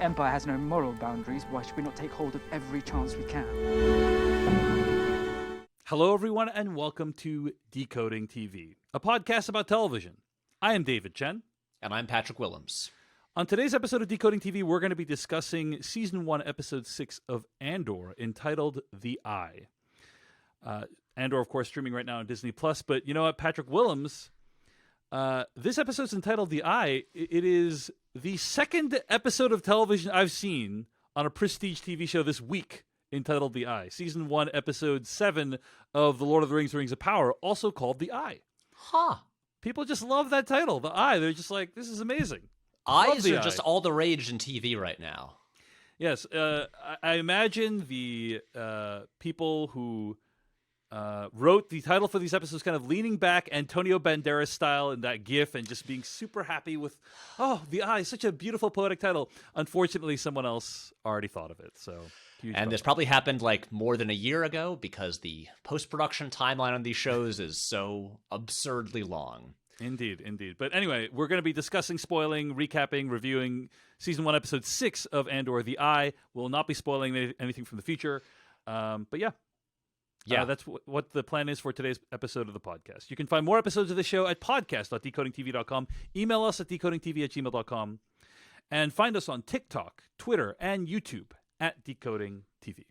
the Empire has no moral boundaries, why should we not take hold of every chance we can? Hello, everyone, and welcome to Decoding TV, a podcast about television. I am David Chen. And I'm Patrick Willems. On today's episode of Decoding TV, we're going to be discussing Season 1, Episode 6 of Andor, entitled The Eye. Andor, of course, streaming right now on Disney+. But you know what, Patrick Willems, this episode's entitled The Eye. It is the second episode of television I've seen on a prestige TV show this week entitled The Eye. Season 1, Episode 7 of The Lord of the Rings, Rings of Power, also called The Eye. Huh. People just love that title, The Eye. They're just like, this is amazing. Eyes are just all the rage in TV right now. Yes. I imagine the people who wrote the title for these episodes kind of leaning back Antonio Banderas style in that gif and just being super happy with, oh, The Eye, such a beautiful poetic title. Unfortunately, someone else already thought of it. So, and this probably happened like more than a year ago because the post-production timeline on these shows is so absurdly long. Indeed. But anyway, we're going to be discussing, spoiling, recapping, reviewing Season 1, Episode 6 of Andor, The Eye. We'll not be spoiling anything from the future. But yeah. That's what the plan is for today's episode of the podcast. You can find more episodes of the show at podcast.decodingtv.com. Email us at decodingtv@gmail.com. And find us on TikTok, Twitter, and YouTube at Decoding TV.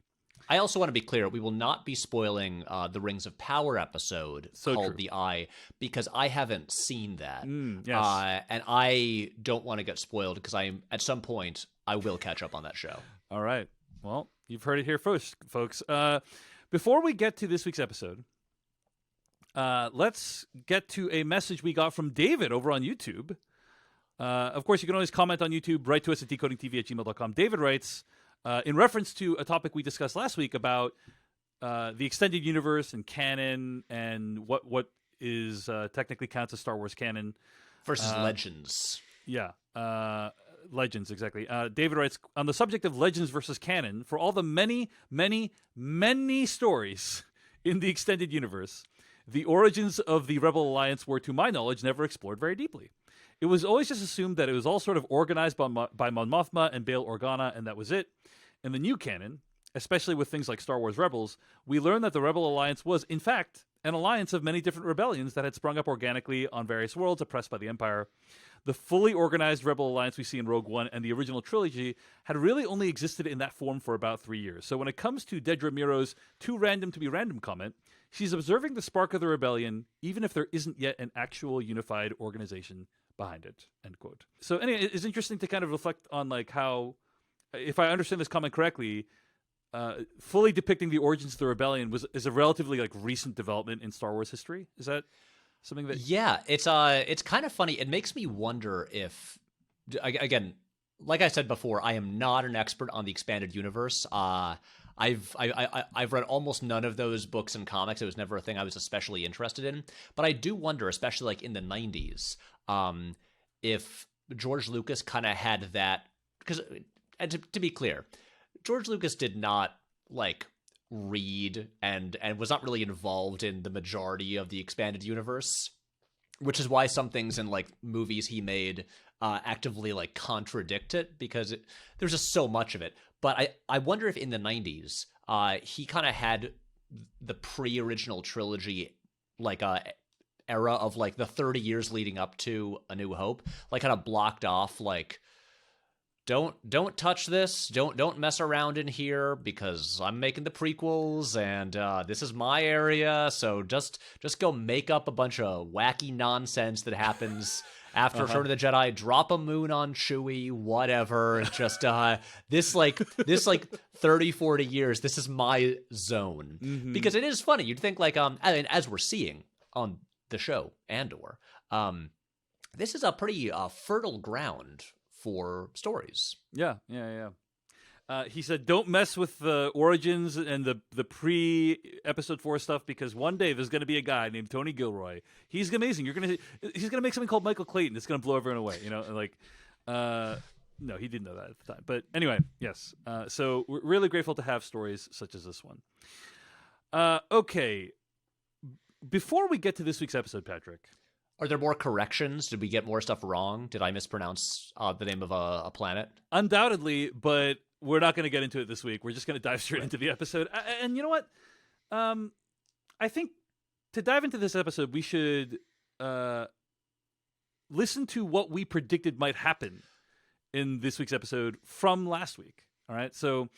I also want to be clear, we will not be spoiling the Rings of Power episode called The Eye, because I haven't seen that. Yes. And I don't want to get spoiled because at some point I will catch up on that show. All right. Well, you've heard it here first, folks. Before we get to this week's episode, let's get to a message we got from David over on YouTube. Of course, you can always comment on YouTube. Write to us at decodingtv@gmail.com. David writes, in reference to a topic we discussed last week about the extended universe and canon and what is technically counts as Star Wars canon. Versus Legends. Yeah. Legends, exactly. David writes, on the subject of Legends versus canon, for all the many, many, many stories in the extended universe, the origins of the Rebel Alliance were, to my knowledge, never explored very deeply. It was always just assumed that it was all sort of organized by Mon Mothma and Bail Organa, and that was it. In the new canon, especially with things like Star Wars Rebels, we learn that the Rebel Alliance was, in fact, an alliance of many different rebellions that had sprung up organically on various worlds oppressed by the Empire. The fully organized Rebel Alliance we see in Rogue One and the original trilogy had really only existed in that form for about 3 years. So when it comes to Dedra Miro's too random to be random comment, she's observing the spark of the rebellion, even if there isn't yet an actual unified organization behind it, end quote. So anyway, it's interesting to kind of reflect on like how, if I understand this comment correctly, fully depicting the origins of the rebellion is a relatively like recent development in Star Wars history. Is that something that? Yeah, it's kind of funny. It makes me wonder if, again, like I said before, I am not an expert on the expanded universe. I've read almost none of those books and comics. It was never a thing I was especially interested in. But I do wonder, especially like in the 90s, if George Lucas kind of had that, because to be clear, George Lucas did not like read and was not really involved in the majority of the expanded universe, which is why some things in like movies he made actively like contradict it, because there's just so much of it. But I wonder if in the 90s he kind of had the pre-original trilogy like era of like the 30 years leading up to A New Hope, like kind of blocked off, like don't touch this, don't mess around in here because I'm making the prequels and this is my area, so just go make up a bunch of wacky nonsense that happens after Return of the Jedi, drop a moon on Chewie, whatever. It's just this 30, 40 years, this is my zone. Mm-hmm. Because it is funny. You'd think like and as we're seeing on the show Andor, this is a pretty fertile ground for stories. Yeah. He said, don't mess with the origins and the pre-episode 4 stuff, because one day there's going to be a guy named Tony Gilroy. He's amazing. He's going to make something called Michael Clayton. It's going to blow everyone away. You know, like, no, he didn't know that at the time. But anyway, yes. So we're really grateful to have stories such as this one. Okay. Before we get to this week's episode, Patrick. Are there more corrections? Did we get more stuff wrong? Did I mispronounce the name of a planet? Undoubtedly, but we're not going to get into it this week. We're just going to dive straight into the episode. And you know what? I think to dive into this episode, we should listen to what we predicted might happen in this week's episode from last week. All right. So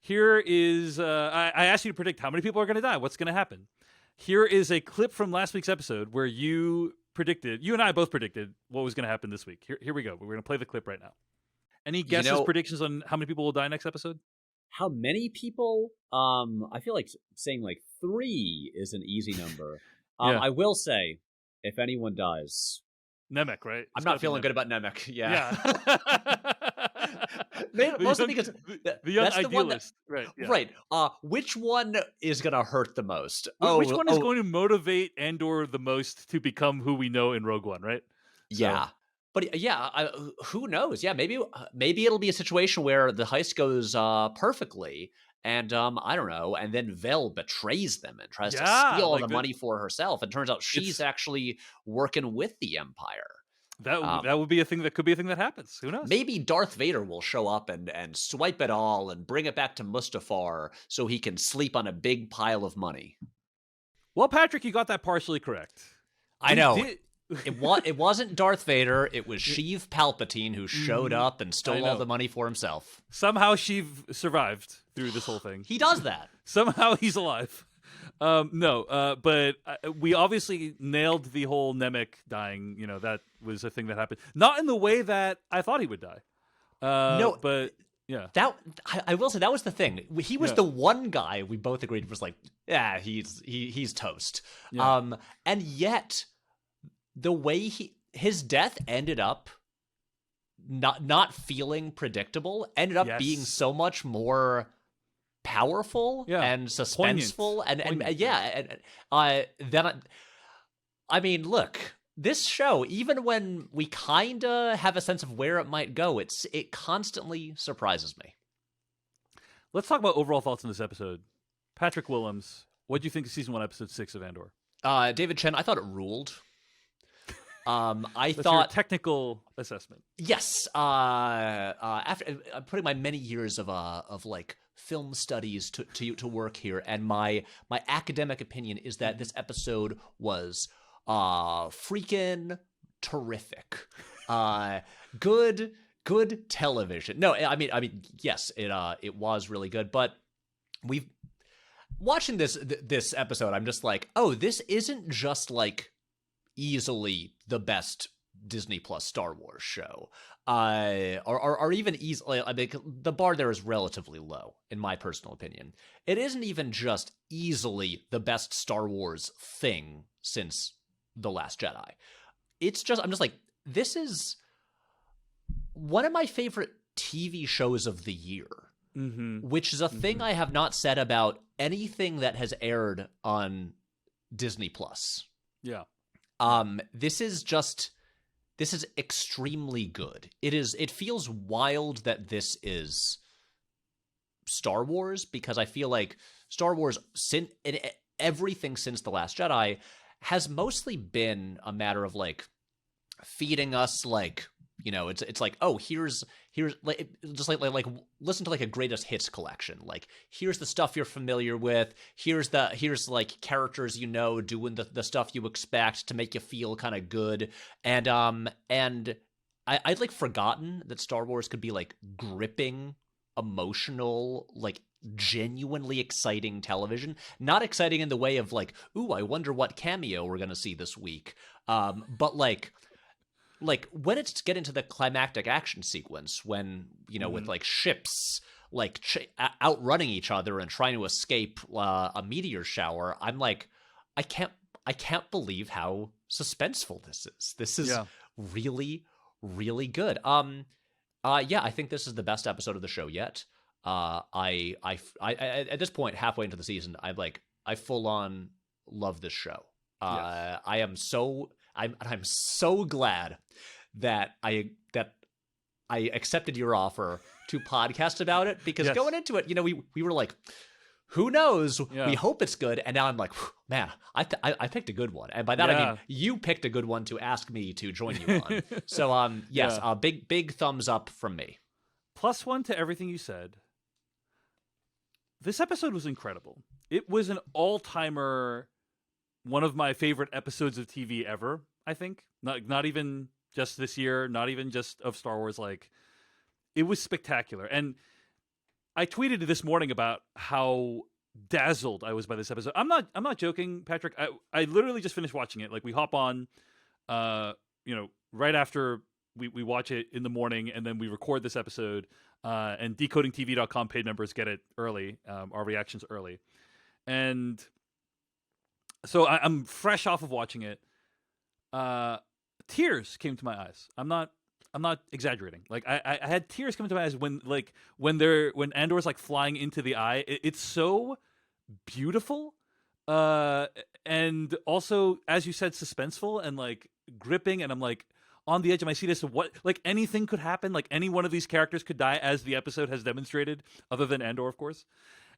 here is, I asked you to predict how many people are going to die. What's going to happen? Here is a clip from last week's episode where you and I both predicted what was going to happen this week. Here we go. We're going to play the clip right now. Any guesses, predictions on how many people will die next episode? How many people? I feel like saying like 3 is an easy number. Yeah. I will say, if anyone dies, Nemec, right? I'm not feeling good about Nemec. Yeah. Mostly because the young that's the one idealist. Right. Yeah. Right. Which one is going to hurt the most? Which one is going to motivate Andor the most to become who we know in Rogue One, right? Yeah. But yeah, who knows? Yeah, maybe it'll be a situation where the heist goes perfectly, and I don't know, and then Vel betrays them and tries to steal all the money for herself, and turns out she's actually working with the Empire. That would be a thing that could be a thing that happens. Who knows? Maybe Darth Vader will show up and swipe it all and bring it back to Mustafar so he can sleep on a big pile of money. Well, Patrick, you got that partially correct. I know. It wasn't Darth Vader. It was Sheev Palpatine who showed up and stole all the money for himself. Somehow Sheev survived through this whole thing. He does that. Somehow he's alive. But we obviously nailed the whole Nemec dying. You know, that was a thing that happened. Not in the way that I thought he would die. No, but yeah. I will say that was the thing. He was the one guy we both agreed was like, yeah, he's toast. Yeah. And yet the way his death ended up not feeling predictable, ended up being so much more powerful and suspenseful. I mean, look, this show, even when we kind of have a sense of where it might go, it constantly surprises me. Let's talk about overall thoughts on this episode. Patrick Willems, what do you think of season 1, episode 6 of Andor? David Chen, I thought it ruled. That's your technical assessment. Yes. After putting my many years of like film studies to work here, and my academic opinion is that this episode was freaking terrific. Good television. No, I mean, yes, it was really good, but watching this episode, I'm just like, oh, this isn't just like easily the best Disney Plus Star Wars show, or even easily. I mean, the bar there is relatively low, in my personal opinion. It isn't even just easily the best Star Wars thing since The Last Jedi. It's just, I'm just like, this is one of my favorite TV shows of the year, which is a thing I have not said about anything that has aired on Disney Plus. Yeah. This is extremely good. It feels wild that this is Star Wars, because I feel like Star Wars, everything since The Last Jedi, has mostly been a matter of like feeding us, like, you know, it's like, oh, here's like, just like listen to like a greatest hits collection. Like, here's the stuff you're familiar with. Here's like characters, you know, doing the stuff you expect to make you feel kind of good. And I'd like forgotten that Star Wars could be like gripping, emotional, like genuinely exciting television. Not exciting in the way of like, ooh, I wonder what cameo we're gonna see this week. But like when it's getting to the climactic action sequence, when, you know, with like ships like outrunning each other and trying to escape a meteor shower, I'm like, I can't believe how suspenseful this is. This is really, really good. I think this is the best episode of the show yet. I at this point, halfway into the season, I full on love this show. I'm so glad that I accepted your offer to podcast about it, because going into it, you know, we were like, who knows? Yeah. We hope it's good. And now I'm like, man, I picked a good one. And by that, I Yeah. mean, you picked a good one to ask me to join you on. So, yes, Yeah. big thumbs up from me. +1 to everything you said. This episode was incredible. It was an all-timer, one of my favorite episodes of TV ever, I think. Not even just this year, not even just of Star Wars. Like, it was spectacular. And I tweeted this morning about how dazzled I was by this episode. I'm not joking, Patrick. I literally just finished watching it. Like, we hop on, right after we watch it in the morning, and then we record this episode. And decodingtv.com paid members get it early, our reactions early. And so I'm fresh off of watching it. Tears came to my eyes. I'm not exaggerating. Like, I had tears come to my eyes when Andor's like flying into the eye. It's so beautiful, and also, as you said, suspenseful and like gripping. And I'm like on the edge of my seat as to what, like, anything could happen. Like, any one of these characters could die, as the episode has demonstrated, other than Andor, of course.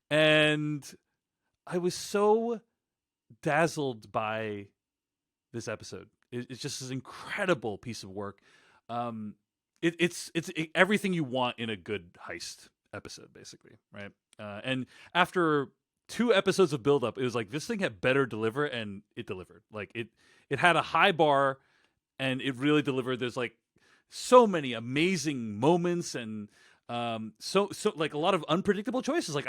And I was so dazzled by this episode. It's just this incredible piece of work. It's everything you want in a good heist episode, basically, right? And after 2 episodes of build-up, it was like, this thing had better deliver, and it delivered. Like, it had a high bar, and it really delivered. There's like so many amazing moments, and so like a lot of unpredictable choices. Like,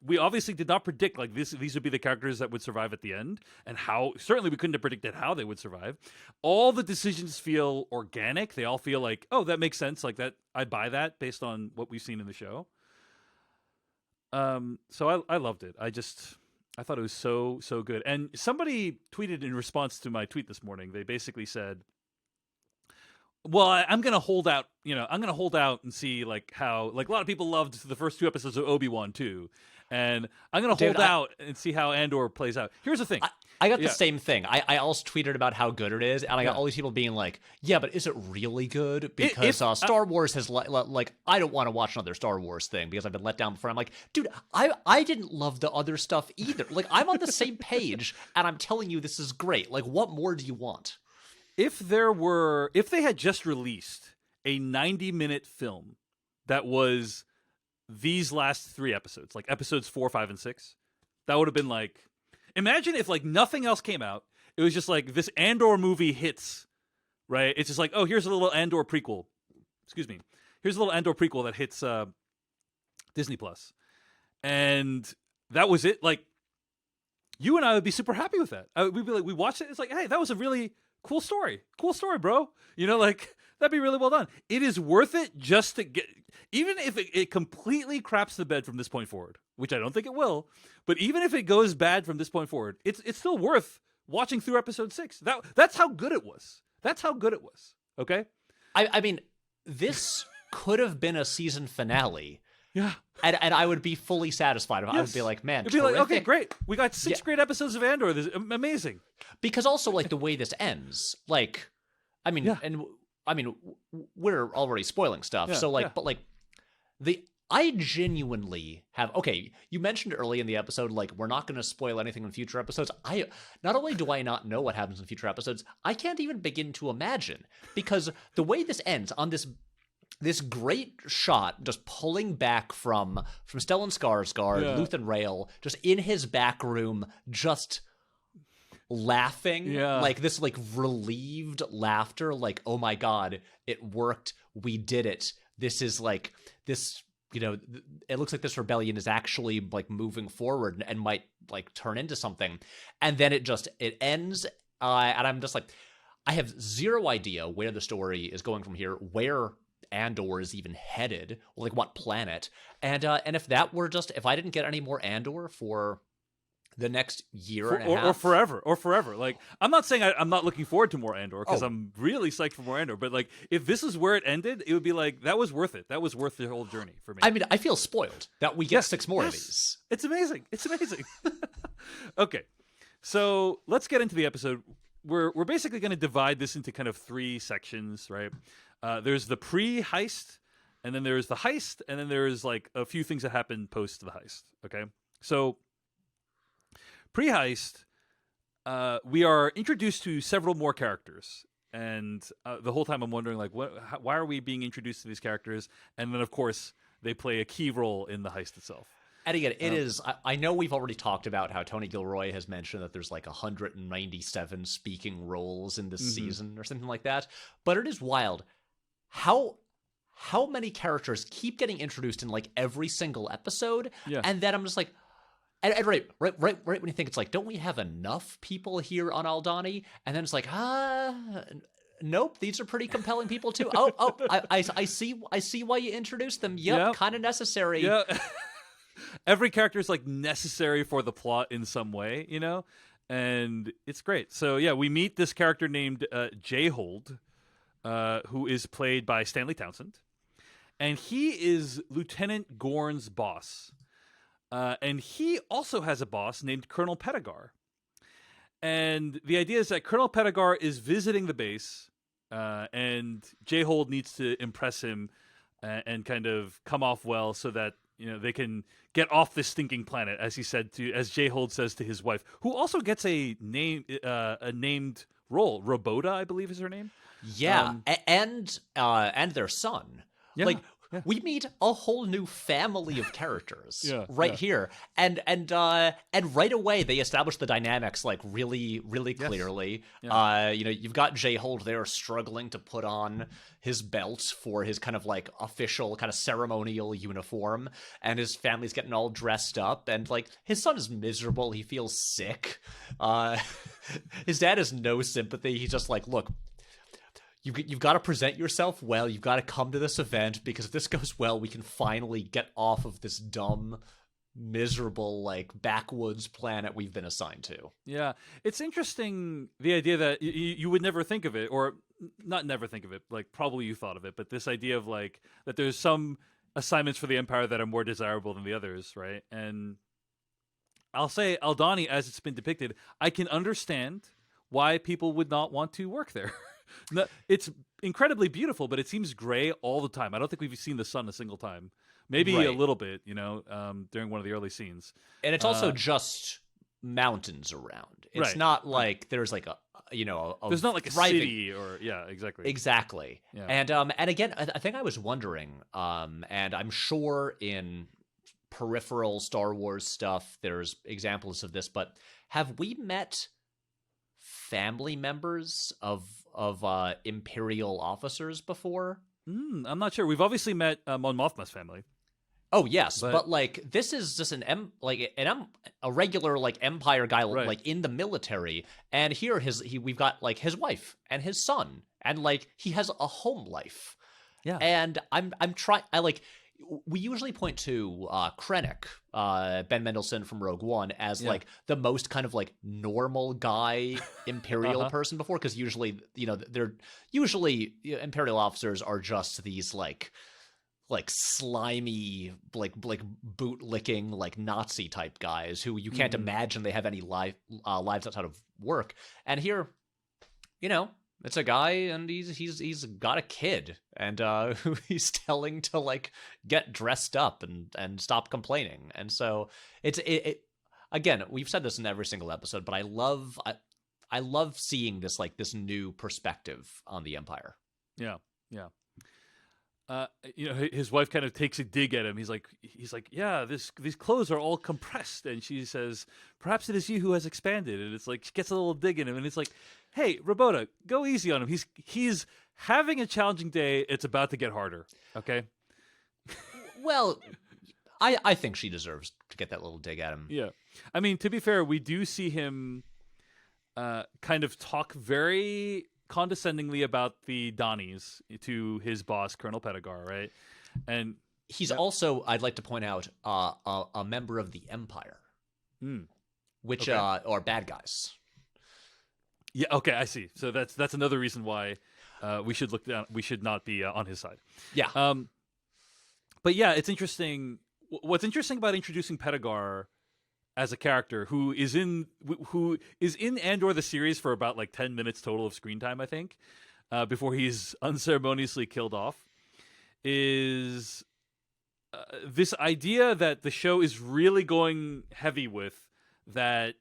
we obviously did not predict like these would be the characters that would survive at the end, and certainly we couldn't have predicted how they would survive. All the decisions feel organic. They all feel like, oh, that makes sense. Like, that, I buy that based on what we've seen in the show. So I loved it. I thought it was so good. And somebody tweeted in response to my tweet this morning. They basically said, well, I'm going to hold out, I'm going to hold out and see like how, like, a lot of people loved the first 2 episodes of Obi-Wan too. And I'm going to hold out and see how Andor plays out. Here's the thing. I got the same thing. I also tweeted about how good it is, and I got all these people being like, yeah, but is it really good? Because Star Wars has, like, I don't want to watch another Star Wars thing because I've been let down before. I'm like, dude, I didn't love the other stuff either. Like, I'm on the same page, and I'm telling you this is great. Like, what more do you want? If they had just released a 90-minute film that was these last 3 episodes, like episodes 4, 5, and 6, that would have been like, imagine if like nothing else came out. It was just like this Andor movie hits, right? It's just like, oh, here's a little Andor prequel. Excuse me. Here's a little Andor prequel that hits Disney Plus, and that was it. Like, you and I would be super happy with that. We'd be like, we watched it. It's like, hey, that was a really cool story, bro. Like, that'd be really well done. It is worth it just to get, even if it completely craps the bed from this point forward, which I don't think it will, but even if it goes bad from this point forward, it's still worth watching through episode 6. That's how good it was. Okay? I mean, this could have been a season finale. Yeah. And I would be fully satisfied. I would be like, man, it'd be like, okay, great. We got 6 great episodes of Andor. This is amazing. Because also, like, the way this ends, like, I mean, we're already spoiling stuff. Yeah, so, like, yeah. but, like, I genuinely have, okay, you mentioned early in the episode, like, we're not going to spoil anything in future episodes. Not only do I not know what happens in future episodes, I can't even begin to imagine. Because the way this ends on this great shot, just pulling back from Stellan Skarsgård, Luthen Rail, just in his back room, just laughing, like this, like, relieved laughter, like, oh my god, it worked, we did it. This is like this, it looks like this rebellion is actually like moving forward and might like turn into something. And then it ends, and I'm just like, I have zero idea where the story is going from here, where Andor is even headed, like what planet, and if I didn't get any more Andor for the next year and a half, or forever. Like, I'm not saying I'm not looking forward to more Andor, because I'm really psyched for more Andor. But like, if this is where it ended, it would be like, that was worth it. That was worth the whole journey for me. I mean, I feel spoiled that we get 6 more of these. It's amazing. Okay, so let's get into the episode. We're basically going to divide this into kind of 3 sections, right? There's the pre-heist, and then there's the heist, and then there's like a few things that happen post the heist. Okay, so pre-heist, we are introduced to several more characters. And the whole time I'm wondering, like, why are we being introduced to these characters? And then, of course, they play a key role in the heist itself. And again, it is. I know we've already talked about how Tony Gilroy has mentioned that there's like 197 speaking roles in this season or something like that. But it is wild how many characters keep getting introduced in like every single episode. Yeah. And then I'm just like, and right when you think it's like, don't we have enough people here on Aldhani? And then it's like, nope, these are pretty compelling people too. I see why you introduced them. Yep. Kind of necessary. Yeah. Every character is like necessary for the plot in some way, you know, and it's great. So yeah, we meet this character named J-Hold, who is played by Stanley Townsend, and he is Lieutenant Gorn's boss, and he also has a boss named Colonel Pettigar. And the idea is that Colonel Pettigar is visiting the base, and J-Hold needs to impress him and kind of come off well so that, you know, they can get off this stinking planet, as J-Hold says to his wife, who also gets a named role. Roboda, I believe, is her name. Yeah, and their son. Yeah, like we meet a whole new family of characters here, and right away they establish the dynamics like really clearly. Yeah. You've got J-Hold there struggling to put on his belt for his kind of like official kind of ceremonial uniform, and his family's getting all dressed up, and like his son is miserable. He feels sick. His dad has no sympathy. He's just like, look, you've got to present yourself well. You've got to come to this event, because if this goes well, we can finally get off of this dumb, miserable, like, backwoods planet we've been assigned to. Yeah. It's interesting, the idea that you would never think of it, or not never think of it, like, probably you thought of it, but this idea of, like, that there's some assignments for the Empire that are more desirable than the others, right? And I'll say, Aldhani, as it's been depicted, I can understand why people would not want to work there. No, it's incredibly beautiful, but it seems gray all the time. I don't think we've seen the sun a single time. Maybe a little bit, you know, during one of the early scenes. And it's also just mountains around. It's not like there's like a there's not like a thriving city or exactly. Yeah. And again, I think I was wondering, and I'm sure in peripheral Star Wars stuff there's examples of this, but have we met family members of Imperial officers before? I'm not sure. We've obviously met Mon Mothma's family. Oh yes, but like this is just a regular like Empire guy like in the military, and here we've got like his wife and his son, and like he has a home life. Yeah, and we usually point to Krennic, Ben Mendelsohn from Rogue One, as like the most kind of like normal guy Imperial person before, because usually, Imperial officers are just these like slimy, like boot licking, like Nazi type guys who you can't imagine they have any lives outside of work. And here, it's a guy, and he's got a kid, and who he's telling to like get dressed up and stop complaining. And so it's again, we've said this in every single episode, but I love seeing this like this new perspective on the Empire. Yeah. His wife kind of takes a dig at him. He's like, yeah, these clothes are all compressed, and she says, perhaps it is you who has expanded. And it's like she gets a little dig in him, and it's like, hey, Roboda, go easy on him. He's having a challenging day. It's about to get harder. Okay. Well, I think she deserves to get that little dig at him. Yeah, I mean, to be fair, we do see him kind of talk very condescendingly about the Donnies to his boss, Colonel Pettigar, right? And he's also, I'd like to point out, a member of the Empire, which are bad guys. Yeah. Okay, I see. So that's another reason why we should look down. We should not be on his side. Yeah. But yeah, it's interesting. What's interesting about introducing Pettigar as a character who is in Andor the series for about like 10 minutes total of screen time, I think, before he's unceremoniously killed off, is this idea that the show is really going heavy with, that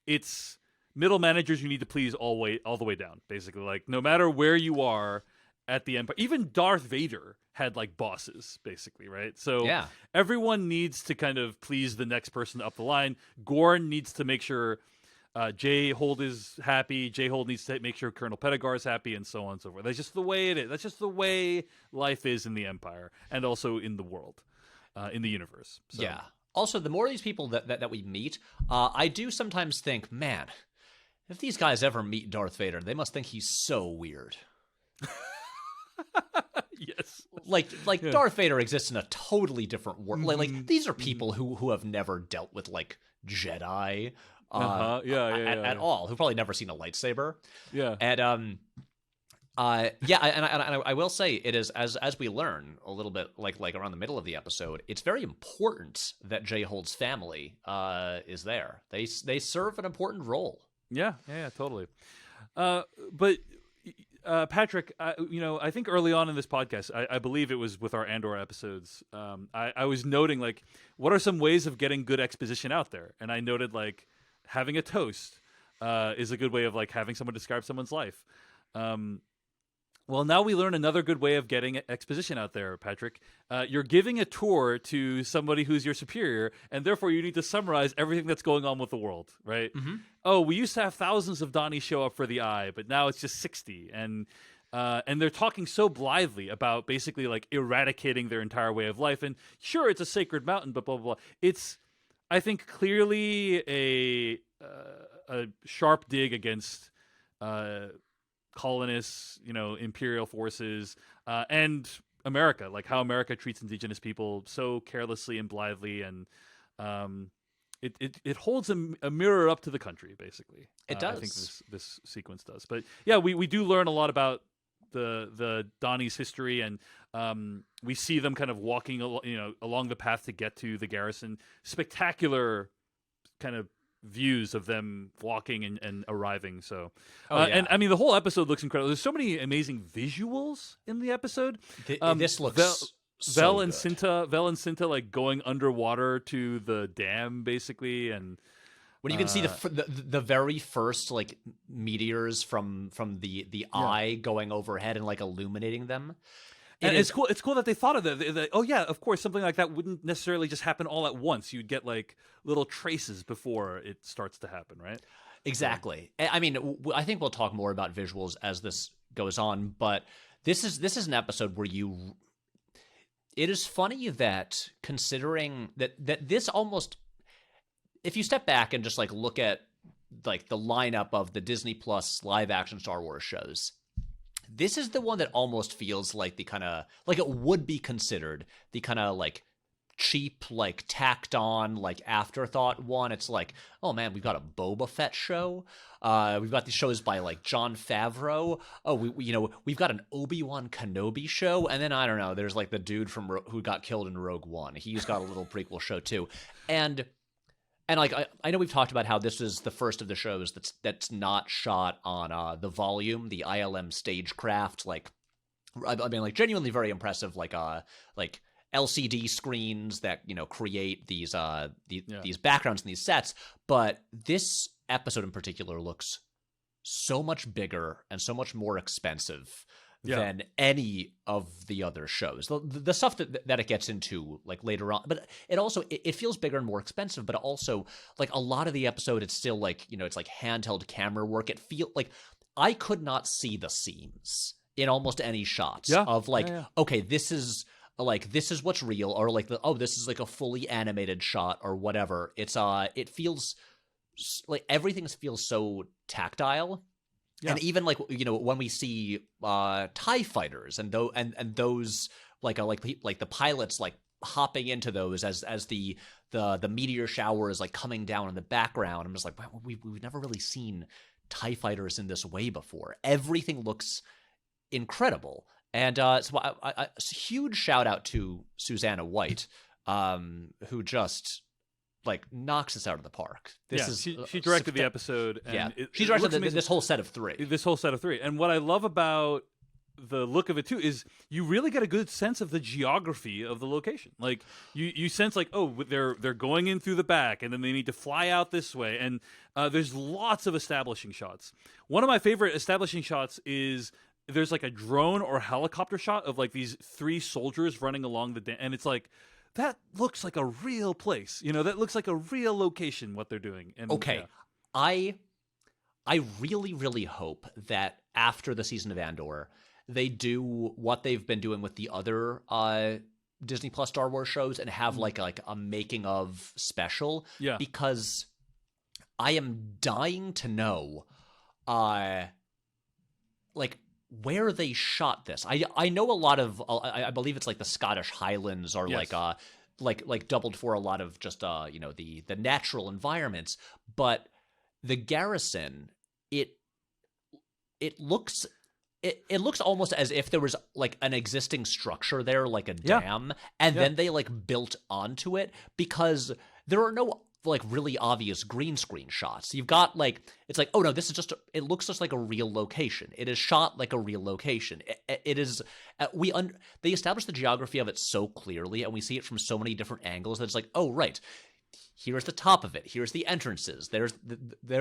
it's middle managers you need to please all the way down, basically. Like, no matter where you are at the Empire, even Darth Vader had like bosses, basically, right? So everyone needs to kind of please the next person up the line. Gorn needs to make sure J-Hold is happy. J-Hold needs to make sure Colonel Pettigar is happy, and so on and so forth. That's just the way it is. That's just the way life is in the Empire, and also in the world, in the universe. So. Yeah. Also, the more of these people that we meet, I do sometimes think, man, if these guys ever meet Darth Vader, they must think he's so weird. Yes. Like Darth Vader exists in a totally different world. Like these are people who have never dealt with like Jedi at all, who've probably never seen a lightsaber. Yeah. And I will say it is as we learn a little bit like around the middle of the episode, it's very important that J-Hold's family is there. They serve an important role. Yeah, totally. But Patrick, I think early on in this podcast, I believe it was with our Andor episodes, I was noting, like, what are some ways of getting good exposition out there? And I noted, like, having a toast is a good way of, like, having someone describe someone's life. Well, now we learn another good way of getting exposition out there, Patrick. You're giving a tour to somebody who's your superior, and therefore you need to summarize everything that's going on with the world, right? Mm-hmm. Oh, we used to have thousands of Donnies show up for the Eye, but now it's just 60. And they're talking so blithely about basically like eradicating their entire way of life. And sure, it's a sacred mountain, but blah, blah, blah. It's, I think, clearly a sharp dig against colonists, imperial forces, and America, like how America treats indigenous people so carelessly and blithely, and it holds a mirror up to the country, basically. It does. I think this sequence does. But yeah, we do learn a lot about the Donnie's history, and we see them kind of walking along the path to get to the garrison. Spectacular kind of views of them walking and arriving. So, and I mean, the whole episode looks incredible. There's so many amazing visuals in the episode. This looks Vel and Cinta like going underwater to the dam, basically, and when you can see the very first like meteors from the eye going overhead and like illuminating them. And it's cool. It's cool that they thought of that. Oh yeah, of course, something like that wouldn't necessarily just happen all at once. You'd get like little traces before it starts to happen, right? Exactly. I mean, I think we'll talk more about visuals as this goes on, but this is an episode where it is funny that considering that this almost, if you step back and just like look at like the lineup of the Disney Plus live action Star Wars shows, this is the one that almost feels like the kind of like it would be considered the kind of like cheap, like tacked on, like afterthought one. It's like, oh man, we've got a Boba Fett show. We've got these shows by like Jon Favreau. Oh, we've got an Obi-Wan Kenobi show, and then I don't know. There's like the dude who got killed in Rogue One. He's got a little prequel show too, and like I know we've talked about how this is the first of the shows that's not shot on the volume, the ILM stagecraft. Like, I mean, like genuinely very impressive. Like LCD screens that create these backgrounds and these sets. But this episode in particular looks so much bigger and so much more expensive than any of the other shows. The stuff that it gets into like later on, but it also it feels bigger and more expensive. But also like a lot of the episode, it's still like it's like handheld camera work. It feel like I could not see the seams in almost any shots of like okay, this is what's real, or like this is like a fully animated shot or whatever. It's it feels like everything feels so tactile. Yeah. And even like when we see TIE fighters and those like the pilots like hopping into those as the meteor shower is like coming down in the background, I'm just like, wow, we've never really seen TIE fighters in this way before. Everything looks incredible, and so I huge shout out to Susanna White, who just like knocks us out of the park. She directed the episode. And she directed this whole set of three. This whole set of three. And what I love about the look of it too is you really get a good sense of the geography of the location. Like you sense like, oh, they're going in through the back, and then they need to fly out this way, and there's lots of establishing shots. One of my favorite establishing shots is there's like a drone or helicopter shot of like these 3 soldiers running along the and it's like, that looks like a real place. That looks like a real location, what they're doing. And okay, yeah. I really, really hope that after the season of Andor, they do what they've been doing with the other Disney Plus Star Wars shows and have like a making of special. Yeah. Because I am dying to know like where they shot this. I know a lot of I believe it's like the Scottish Highlands or yes. like doubled for a lot of just the natural environments, but the garrison, it looks almost as if there was like an existing structure there, like a dam, and then they like built onto it, because there are no like really obvious green screen shots. You've got like, it's like, oh no, this is just it looks just like a real location. It is shot like a real location. It is they establish the geography of it so clearly, and we see it from so many different angles that it's like, oh right, here's the top of it. Here's the entrances. There's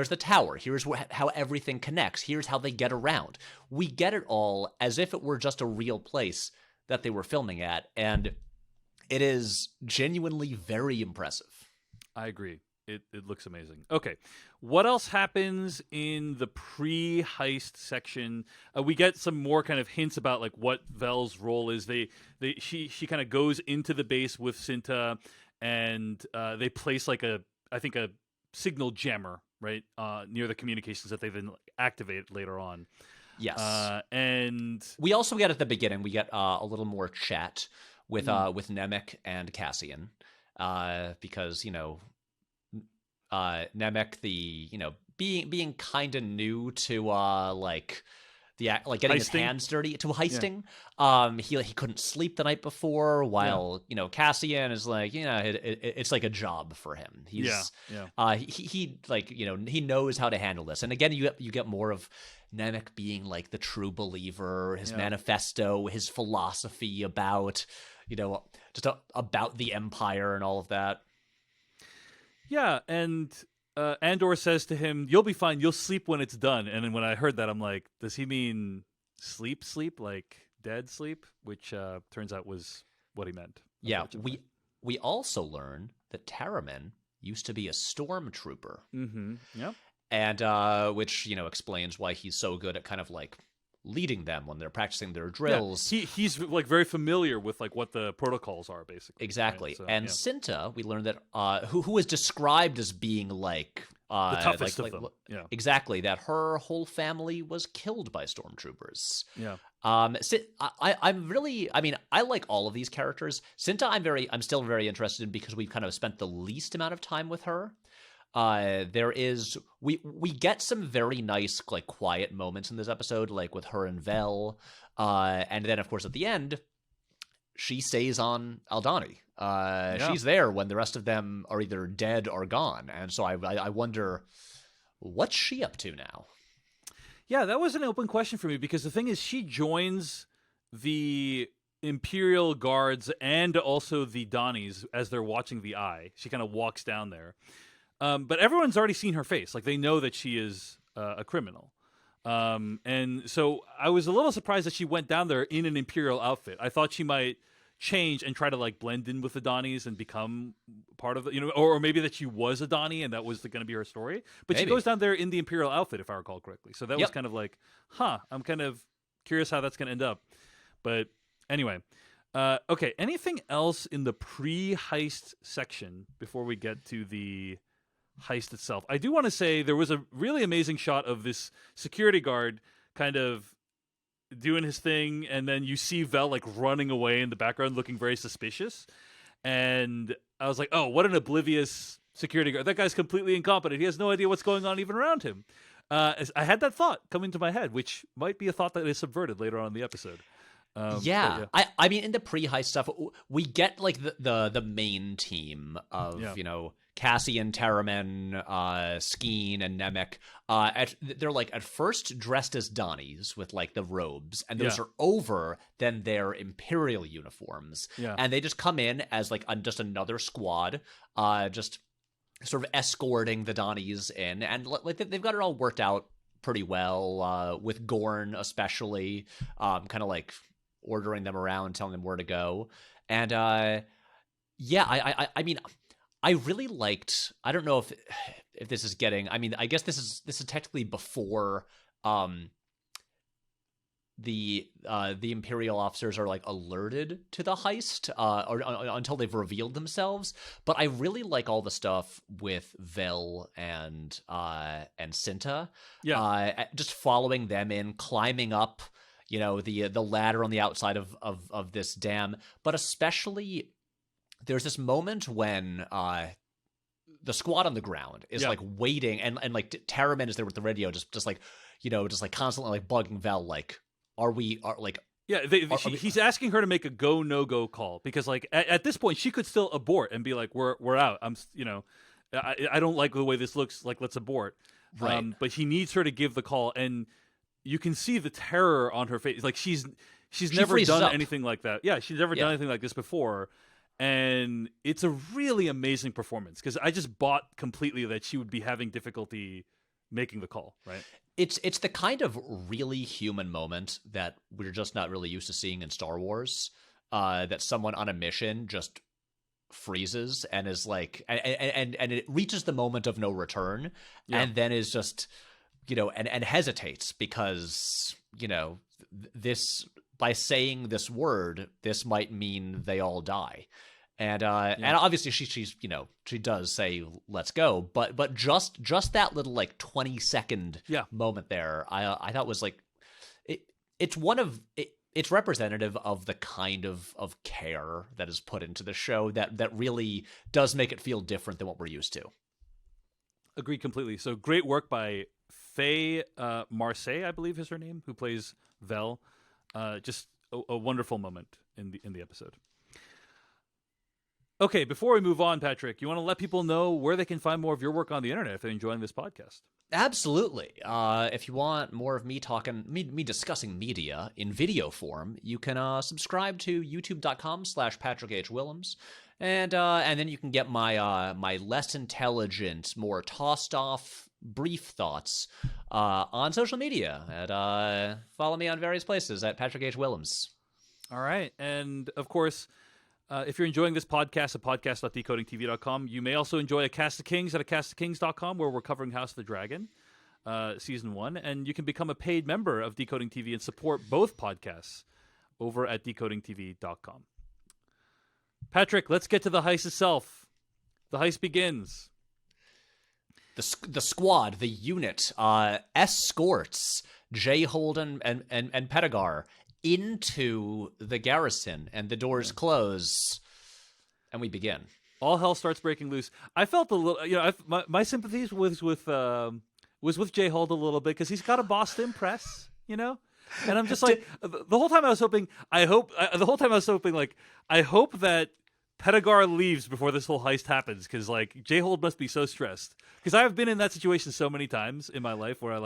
the tower. Here's how everything connects. Here's how they get around. We get it all as if it were just a real place that they were filming at, and it is genuinely very impressive. I agree. It looks amazing. Okay, what else happens in the pre-heist section? We get some more kind of hints about like what Vel's role is. She kind of goes into the base with Cinta, and they place like a signal jammer right near the communications that they then activate later on. Yes, and we also get at the beginning a little more chat with Nemec and Cassian. Because Nemec, being kind of new to getting his hands dirty to heisting. Yeah. He couldn't sleep the night before, while Cassian is like, it's like a job for him. He's he knows how to handle this. And again, you get more of Nemec being like the true believer, his manifesto, his philosophy about just about the Empire and all of that. Yeah, and Andor says to him, "You'll be fine. You'll sleep when it's done." And then when I heard that, I'm like, does he mean sleep, like dead sleep? Which turns out was what he meant. Yeah, we also learn that Taramyn used to be a stormtrooper. Mm-hmm. Yep. And which explains why he's so good at kind of like leading them when they're practicing their drills. Yeah, he's like very familiar with like what the protocols are, basically. Exactly. Right? So, and Cinta, we learned that who is described as being like the toughest of them. Yeah. Exactly. That her whole family was killed by stormtroopers. Yeah. I'm really, I like all of these characters. Cinta, I'm still very interested in, because we've kind of spent the least amount of time with her. We get some very nice like quiet moments in this episode, like with her and Vel, and then of course at the end she stays on Aldhani. She's there when the rest of them are either dead or gone, and so I wonder what's she up to now. Yeah, that was an open question for me, because the thing is, she joins the Imperial Guards and also the Donnies as they're watching the Eye. She kind of walks down there. But everyone's already seen her face. Like, they know that she is a criminal. And so I was a little surprised that she went down there in an Imperial outfit. I thought she might change and try to like blend in with the Donnies and become part of the, or maybe that she was a Donnie and that was going to be her story. But maybe. She goes down there in the Imperial outfit, if I recall correctly. So that was kind of like, I'm kind of curious how that's going to end up. But anyway. Okay, anything else in the pre-heist section before we get to the heist itself? I do want to say there was a really amazing shot of this security guard kind of doing his thing, and then you see Vel like running away in the background looking very suspicious, and I was like, oh, what an oblivious security guard. That guy's completely incompetent. He has no idea what's going on even around him. I had that thought coming to my head, which might be a thought that is subverted later on in the episode. Yeah. I mean, in the pre-heist stuff, we get like the main team of Cassian, Terramin, Skeen, and Nemec. They're like at first dressed as Donnies with like the robes, and those are over then their Imperial uniforms, and they just come in as like just another squad, just sort of escorting the Donnies in, and like they've got it all worked out pretty well, with Gorn especially, kind of like ordering them around, telling them where to go. And I mean, I really liked, I don't know if this is getting, I mean, I guess this is technically before the Imperial officers are like alerted to the heist, or until they've revealed themselves. But I really like all the stuff with Vel and Cinta, just following them in, climbing up, the ladder on the outside of this dam. But especially, there's this moment when the squad on the ground is like waiting, and like Terramin is there with the radio, just like constantly like bugging Vel, like, he's asking her to make a go no go call, because like at this point she could still abort and be like, we're out. I don't like the way this looks, like, let's abort. Right. But he needs her to give the call, and you can see the terror on her face. Like she's never done anything like that. Yeah, she's never done anything like this before. And it's a really amazing performance, because I just bought completely that she would be having difficulty making the call, right? It's the kind of really human moment that we're just not really used to seeing in Star Wars, that someone on a mission just freezes and is like, and it reaches the moment of no return, and then is just, and hesitates because, this, by saying this word, this might mean they all die. And obviously she does say let's go, but just that little like 20-second moment there, I thought was like, it's representative of the kind of care that is put into the show that really does make it feel different than what we're used to. Agreed completely. So great work by Faye Marseille, I believe is her name, who plays Vel. Just a wonderful moment in the episode. Okay, before we move on, Patrick, you want to let people know where they can find more of your work on the internet if they're enjoying this podcast? Absolutely. If you want more of me discussing media in video form, you can subscribe to youtube.com/Patrick H. Willems. And then you can get my less intelligent, more tossed off, brief thoughts on social media. And follow me on various places at Patrick H. Willems. All right. And of course, if you're enjoying this podcast at podcast.decodingtv.com, you may also enjoy A Cast of Kings at acastofkings.com, where we're covering House of the Dragon, Season 1. And you can become a paid member of Decoding TV and support both podcasts over at decodingtv.com. Patrick, let's get to the heist itself. The heist begins. The squad, the unit, escorts J-Hold and Petagar into the garrison, and the doors close, and we begin. All hell starts breaking loose. I felt a little, my sympathies was with J-Hold a little bit, because he's got a boss to impress, And I'm just like, the whole time I was hoping, I hope that Petagar leaves before this whole heist happens, because like J-Hold must be so stressed, because I've been in that situation so many times in my life where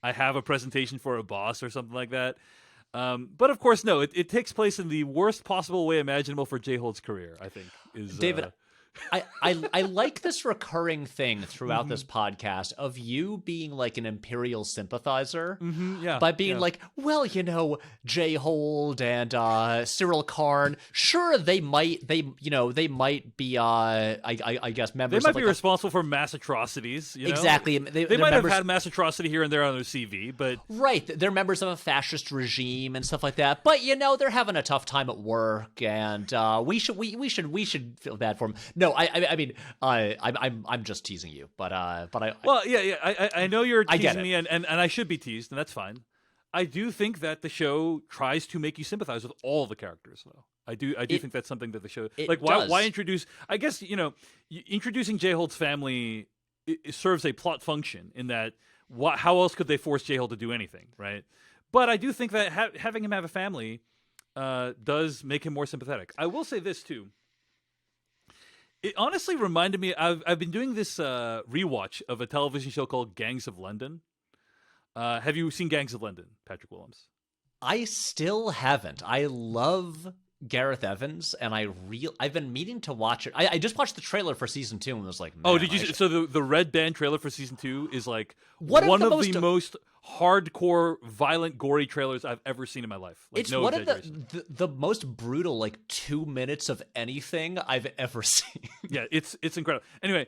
I have a presentation for a boss or something like that. But of course, no, it takes place in the worst possible way imaginable for J-Hold's career, I think. David, I like this recurring thing throughout this podcast of you being like an Imperial sympathizer, by being like, well, J-Hold and Cyril Karn, sure, they might be, I guess, members. They might be responsible for mass atrocities. Exactly. They might have had mass atrocity here and there on their CV, but right, they're members of a fascist regime and stuff like that. But they're having a tough time at work, and we should feel bad for them. No, I mean, I'm just teasing you, but I know you're teasing me, and I should be teased, and that's fine. I do think that the show tries to make you sympathize with all the characters, though. I do think that's something that the show, like, why introduce? I guess introducing J-Hold's family it serves a plot function in that. How else could they force J-Hold to do anything, right? But I do think that having him have a family does make him more sympathetic. I will say this too. It honestly reminded me. I've been doing this rewatch of a television show called Gangs of London. Have you seen Gangs of London, Patrick Willems? I still haven't. I love Gareth Evans, and I've been meaning to watch it. I just watched the trailer for season 2 and was like, man, did you? So the Red Band trailer for season 2 is like one of the most hardcore, violent, gory trailers I've ever seen in my life. Like, it's no one of exaggeration. the most brutal, like 2 minutes of anything I've ever seen. Yeah, it's incredible. Anyway,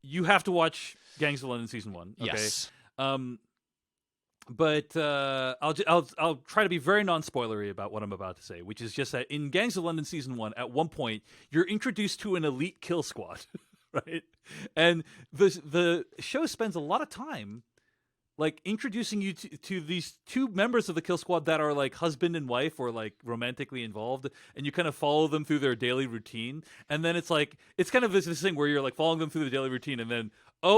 you have to watch Gangs of London season 1. Okay? Yes. But I'll try to be very non-spoilery about what I'm about to say, which is just that in Gangs of London season 1, at one point you're introduced to an elite kill squad, right? And the show spends a lot of time like introducing you to these 2 members of the kill squad that are like husband and wife or like romantically involved, and you kind of follow them through their daily routine. And then it's like it's kind of this thing where you're like following them through the daily routine, and then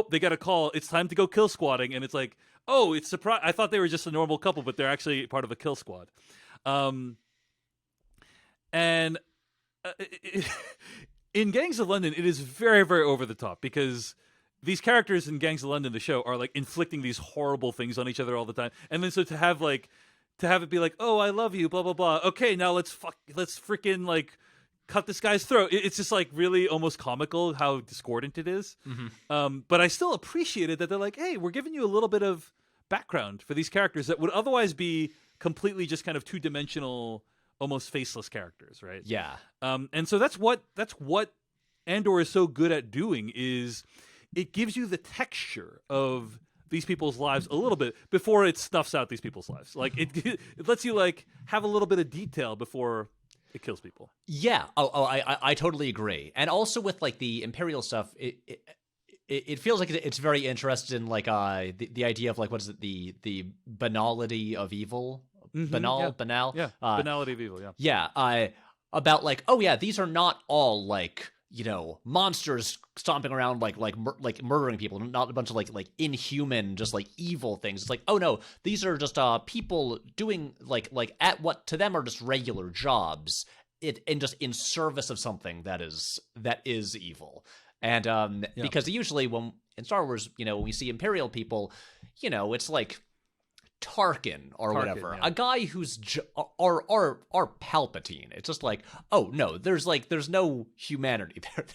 they got a call, it's time to go kill squatting, and it's like, oh, it's surprise. I thought they were just a normal couple, but they're actually part of a kill squad. In Gangs of London, it is very, very over the top because these characters in Gangs of London, the show, are like inflicting these horrible things on each other all the time. And then so to have it be like, oh, I love you, blah, blah, blah. Okay, now let's freaking like cut this guy's throat. It's just like really almost comical how discordant it is. Mm-hmm. But I still appreciated that they're like, hey, we're giving you a little bit of background for these characters that would otherwise be completely just kind of 2-dimensional, almost faceless characters, right? Yeah. And so that's what Andor is so good at doing, is it gives you the texture of these people's lives a little bit before it snuffs out these people's lives. Like it lets you like have a little bit of detail before it kills people. Yeah. I totally agree. And also with like the Imperial stuff, it feels like it's very interested in like the idea of like, what is it, the banality of evil. Mm-hmm, banal. Yeah, banality of evil, yeah. Yeah, about like, oh yeah, these are not all like, you know, monsters stomping around like murdering people, not a bunch of like inhuman, just like evil things. It's like, oh no, these are just people doing like at what to them are just regular jobs, and just in service of something that is evil. And because usually when in Star Wars, you know, when we see Imperial people, you know, it's like Tarkin or whatever, yeah. A guy who's or Palpatine. It's just like, oh no, there's no humanity there.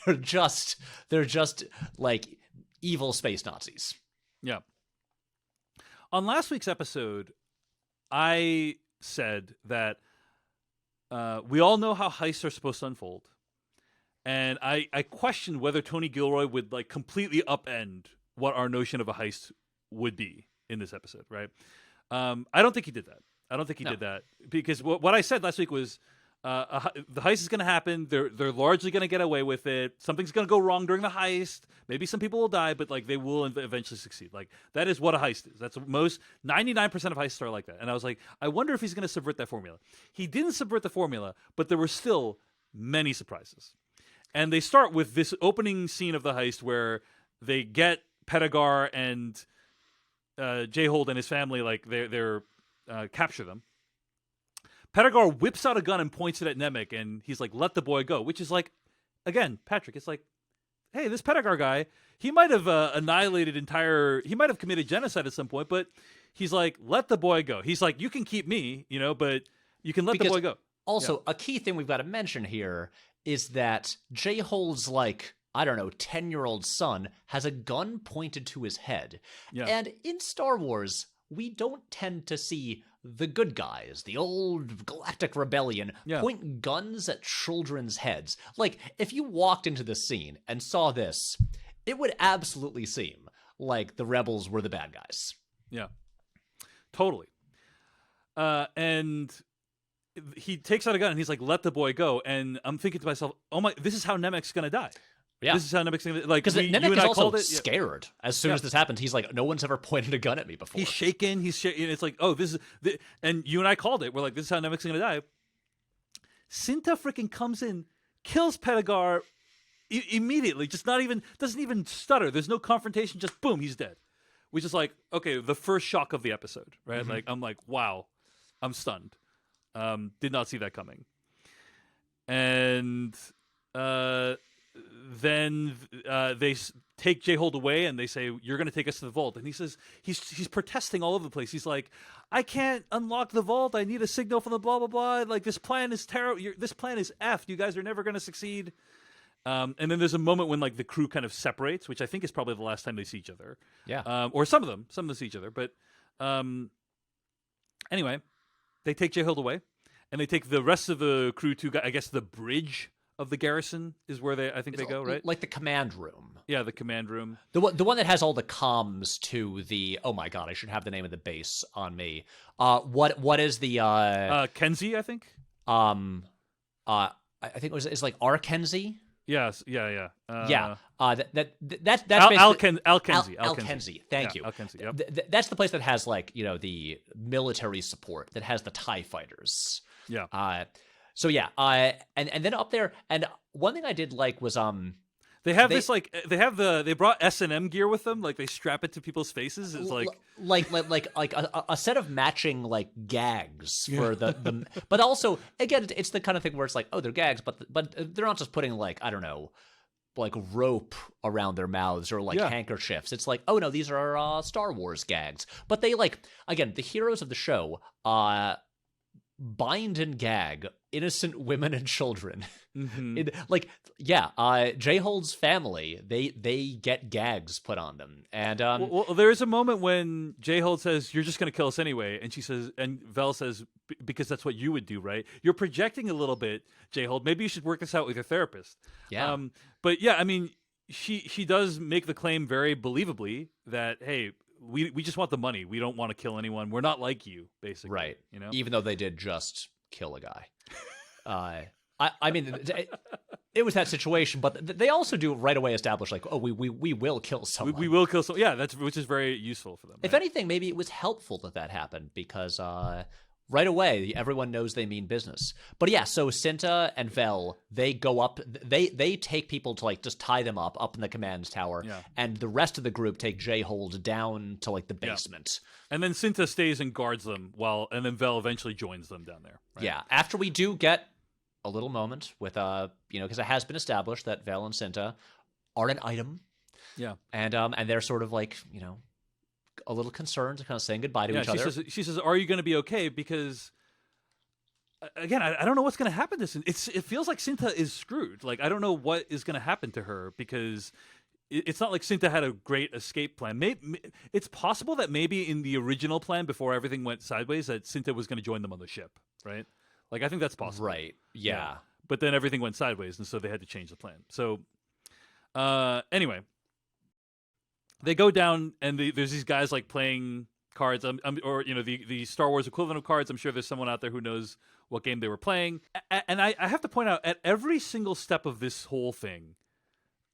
They're just like evil space Nazis. Yeah. On last week's episode, I said that we all know how heists are supposed to unfold, and I questioned whether Tony Gilroy would like completely upend what our notion of a heist would be in this episode, right? I don't think he did that. I don't think he did that, because what I said last week was the heist is going to happen. They're largely going to get away with it. Something's going to go wrong during the heist. Maybe some people will die, but like they will eventually succeed. Like that is what a heist is. That's most 99% of heists are like that. And I was like, I wonder if he's going to subvert that formula. He didn't subvert the formula, but there were still many surprises. And they start with this opening scene of the heist where they get Pedagar and J-Hold and his family, like they're capture them. Pedagar whips out a gun and points it at Nemec, and he's like, let the boy go, which is like, again, Patrick, it's like, hey, this Pedagar guy, he might have he might have committed genocide at some point, but he's like, let the boy go. He's like, you can keep me, you know, but you can let the boy go. Also, a key thing we've got to mention here is that J-Hold's like, I don't know, 10-year-old son has a gun pointed to his head. Yeah. And in Star Wars, we don't tend to see the good guys, the old galactic rebellion, point guns at children's heads. Like, if you walked into the scene and saw this, it would absolutely seem like the rebels were the bad guys. Yeah, totally. And he takes out a gun and he's like, let the boy go. And I'm thinking to myself, oh my, this is how Nemec's going to die. Yeah. This is how Nemec's going to, like, because Nemec is also scared as soon as this happens. He's like, no one's ever pointed a gun at me before. He's shaking. It's like, oh, this is, and you and I called it. We're like, this is how Nemec's going to die. Cinta freaking comes in, kills Pedagar immediately, doesn't even stutter. There's no confrontation, just boom, he's dead. Which is like, okay, the first shock of the episode, right? Mm-hmm. Like, I'm like, wow, I'm stunned. Did not see that coming. And then they take J-Hold away, and they say, "You're going to take us to the vault." And he says he's protesting all over the place. He's like, "I can't unlock the vault. I need a signal from the blah blah blah. Like, this plan is terrible. This plan is effed. You guys are never going to succeed." And then there's a moment when like the crew kind of separates, which I think is probably the last time they see each other. Yeah. Or some of them see each other. But anyway, they take J-Hold away, and they take the rest of the crew to, I guess, the bridge of the garrison is where they go, right? Like the command room. Yeah, the command room. The one that has all the comms to the. Oh my god, I should have the name of the base on me. What is the Kenzie, I think. I think it's like R. Kenzie. Yes, yeah. That's Al Kenzie. Al Kenzie. Thank you. Al Kenzie. Yep. That's the place that has like the military support, that has the TIE fighters. Yeah. So yeah. And then up there, and one thing I did like was they have this like they brought S&M gear with them, like they strap it to people's faces. It's like a set of matching like gags for the but also again it's the kind of thing where it's like, oh, they're gags, but they're not just putting like, I don't know, like rope around their mouths or like handkerchiefs. It's like, oh no, these are Star Wars gags. But they, like, again, the heroes of the show bind and gag innocent women and children. Mm-hmm. J-Hold's family, they get gags put on them. And well, there is a moment when J-Hold says, "You're just going to kill us anyway," and she says, and Vel says, "Because that's what you would do, right? You're projecting a little bit, J-Hold. Maybe you should work this out with your therapist." Yeah. But yeah, I mean, she does make the claim very believably that, hey, we just want the money. We don't want to kill anyone. We're not like you, basically. Right. You know? Even though they did just kill a guy. I mean, it was that situation, but they also do right away establish like, oh, we will kill someone. We will kill someone. Yeah, which is very useful for them. If anything, maybe it was helpful that happened because right away everyone knows they mean business. But yeah, so Cinta and Vel, they go up. They take people to like just tie them up in the command tower, and the rest of the group take J-Hold down to like the basement. Yeah. And then Cinta stays and guards them and then Vel eventually joins them down there. Right? Yeah, after we do get a little moment with because it has been established that Vel and Cinta are an item. Yeah. And they're sort of like, a little concerned, kind of saying goodbye to each other. She says, "Are you going to be okay?" Because again, I don't know what's going to happen to Cinta. It feels like Cinta is screwed. Like, I don't know what is going to happen to her because it's not like Cinta had a great escape plan. Maybe it's possible that maybe in the original plan before everything went sideways that Cinta was going to join them on the ship, right? Like, I think that's possible. Right. Yeah. But then everything went sideways, and so they had to change the plan. So, anyway, they go down, and there's these guys, like, playing cards, or, the Star Wars equivalent of cards. I'm sure there's someone out there who knows what game they were playing. And I have to point out, at every single step of this whole thing,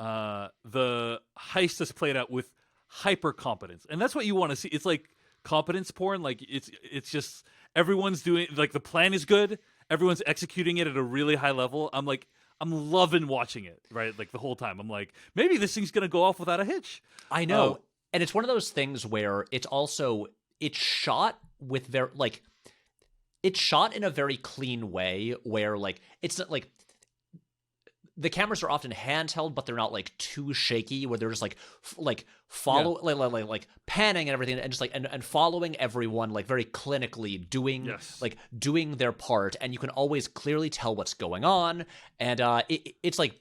the heist is played out with hyper competence. And that's what you want to see. It's like competence porn. Like, it's just... everyone's doing, like, the plan is good. Everyone's executing it at a really high level. I'm loving watching it, right? Like, the whole time. I'm like, maybe this thing's going to go off without a hitch. I know. And it's one of those things where it's shot with it's shot in a very clean way where, like, it's not like, the cameras are often handheld, but they're not like too shaky. Where they're just like follow, like panning and everything, and just like and following everyone like very clinically doing their part, and you can always clearly tell what's going on. And it's like,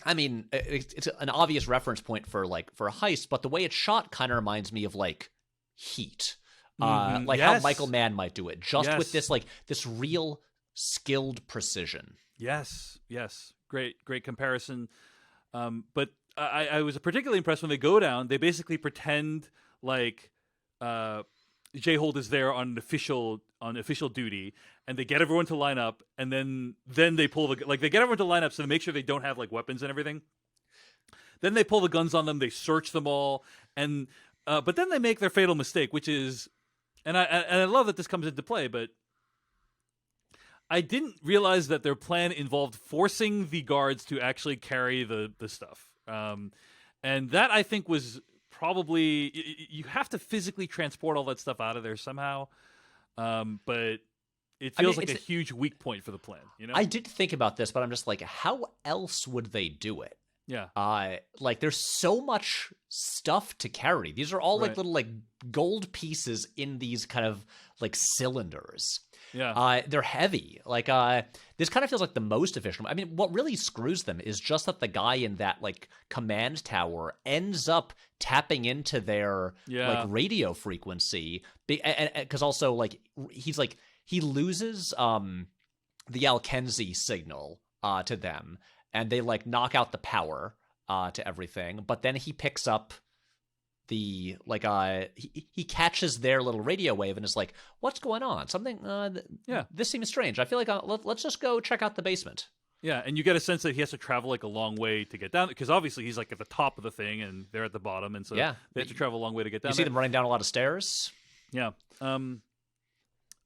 I mean, it's an obvious reference point for a heist, but the way it's shot kind of reminds me of like Heat, how Michael Mann might do it, just with this real skilled precision. Yes. Great comparison. But I was particularly impressed when they go down. They basically pretend like J-Hold is there on official duty, and they get everyone to line up, and then they pull they get everyone to line up so they make sure they don't have like weapons and everything. Then they pull the guns on them. They search them all, and but then they make their fatal mistake, which is, and I love that this comes into play, but I didn't realize that their plan involved forcing the guards to actually carry the stuff. And that, I think, was probably... you have to physically transport all that stuff out of there somehow. But it feels mean, like a huge weak point for the plan. You know, I did think about this, but I'm just like, how else would they do it? yeah, Like there's so much stuff to carry. These are all like Right. little like gold pieces in these kind of like cylinders. yeah, They're heavy. Like this kind of feels like the most efficient. I mean, what really screws them is just that the guy in that like command tower ends up tapping into their Yeah. like radio frequency, because also like he loses the Alkenzi signal to them, and they like knock out the power to everything. But then he picks up the like he catches their little radio wave and is like, what's going on? Something Yeah. this seems strange. I feel like let's just go check out the basement. yeah. And you get a sense that he has to travel like a long way to get down, because obviously he's like at the top of the thing and they're at the bottom, and so Yeah. they have to travel a long way to get down. You see there. them running down a lot of stairs. Yeah.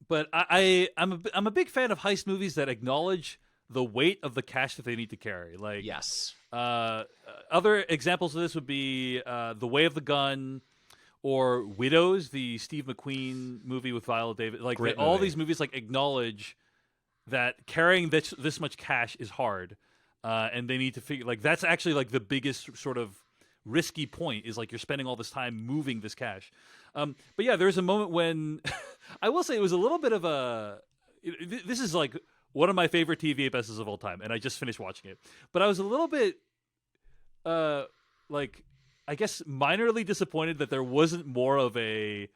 But I'm a big fan of heist movies that acknowledge the weight of the cash that they need to carry. Like, Yes. other examples of this would be The Way of the Gun, or Widows, the Steve McQueen movie with Viola Davis. Like Great all movie. these movies like acknowledge that carrying this much cash is hard, and they need to figure like that's actually like the biggest sort of risky point, is like you're spending all this time moving this cash. But yeah, there's a moment when I will say it was a little bit of a. This is like one of my favorite TV episodes of all time, and I just finished watching it. But I was a little bit, like, I guess, minorly disappointed that there wasn't more of a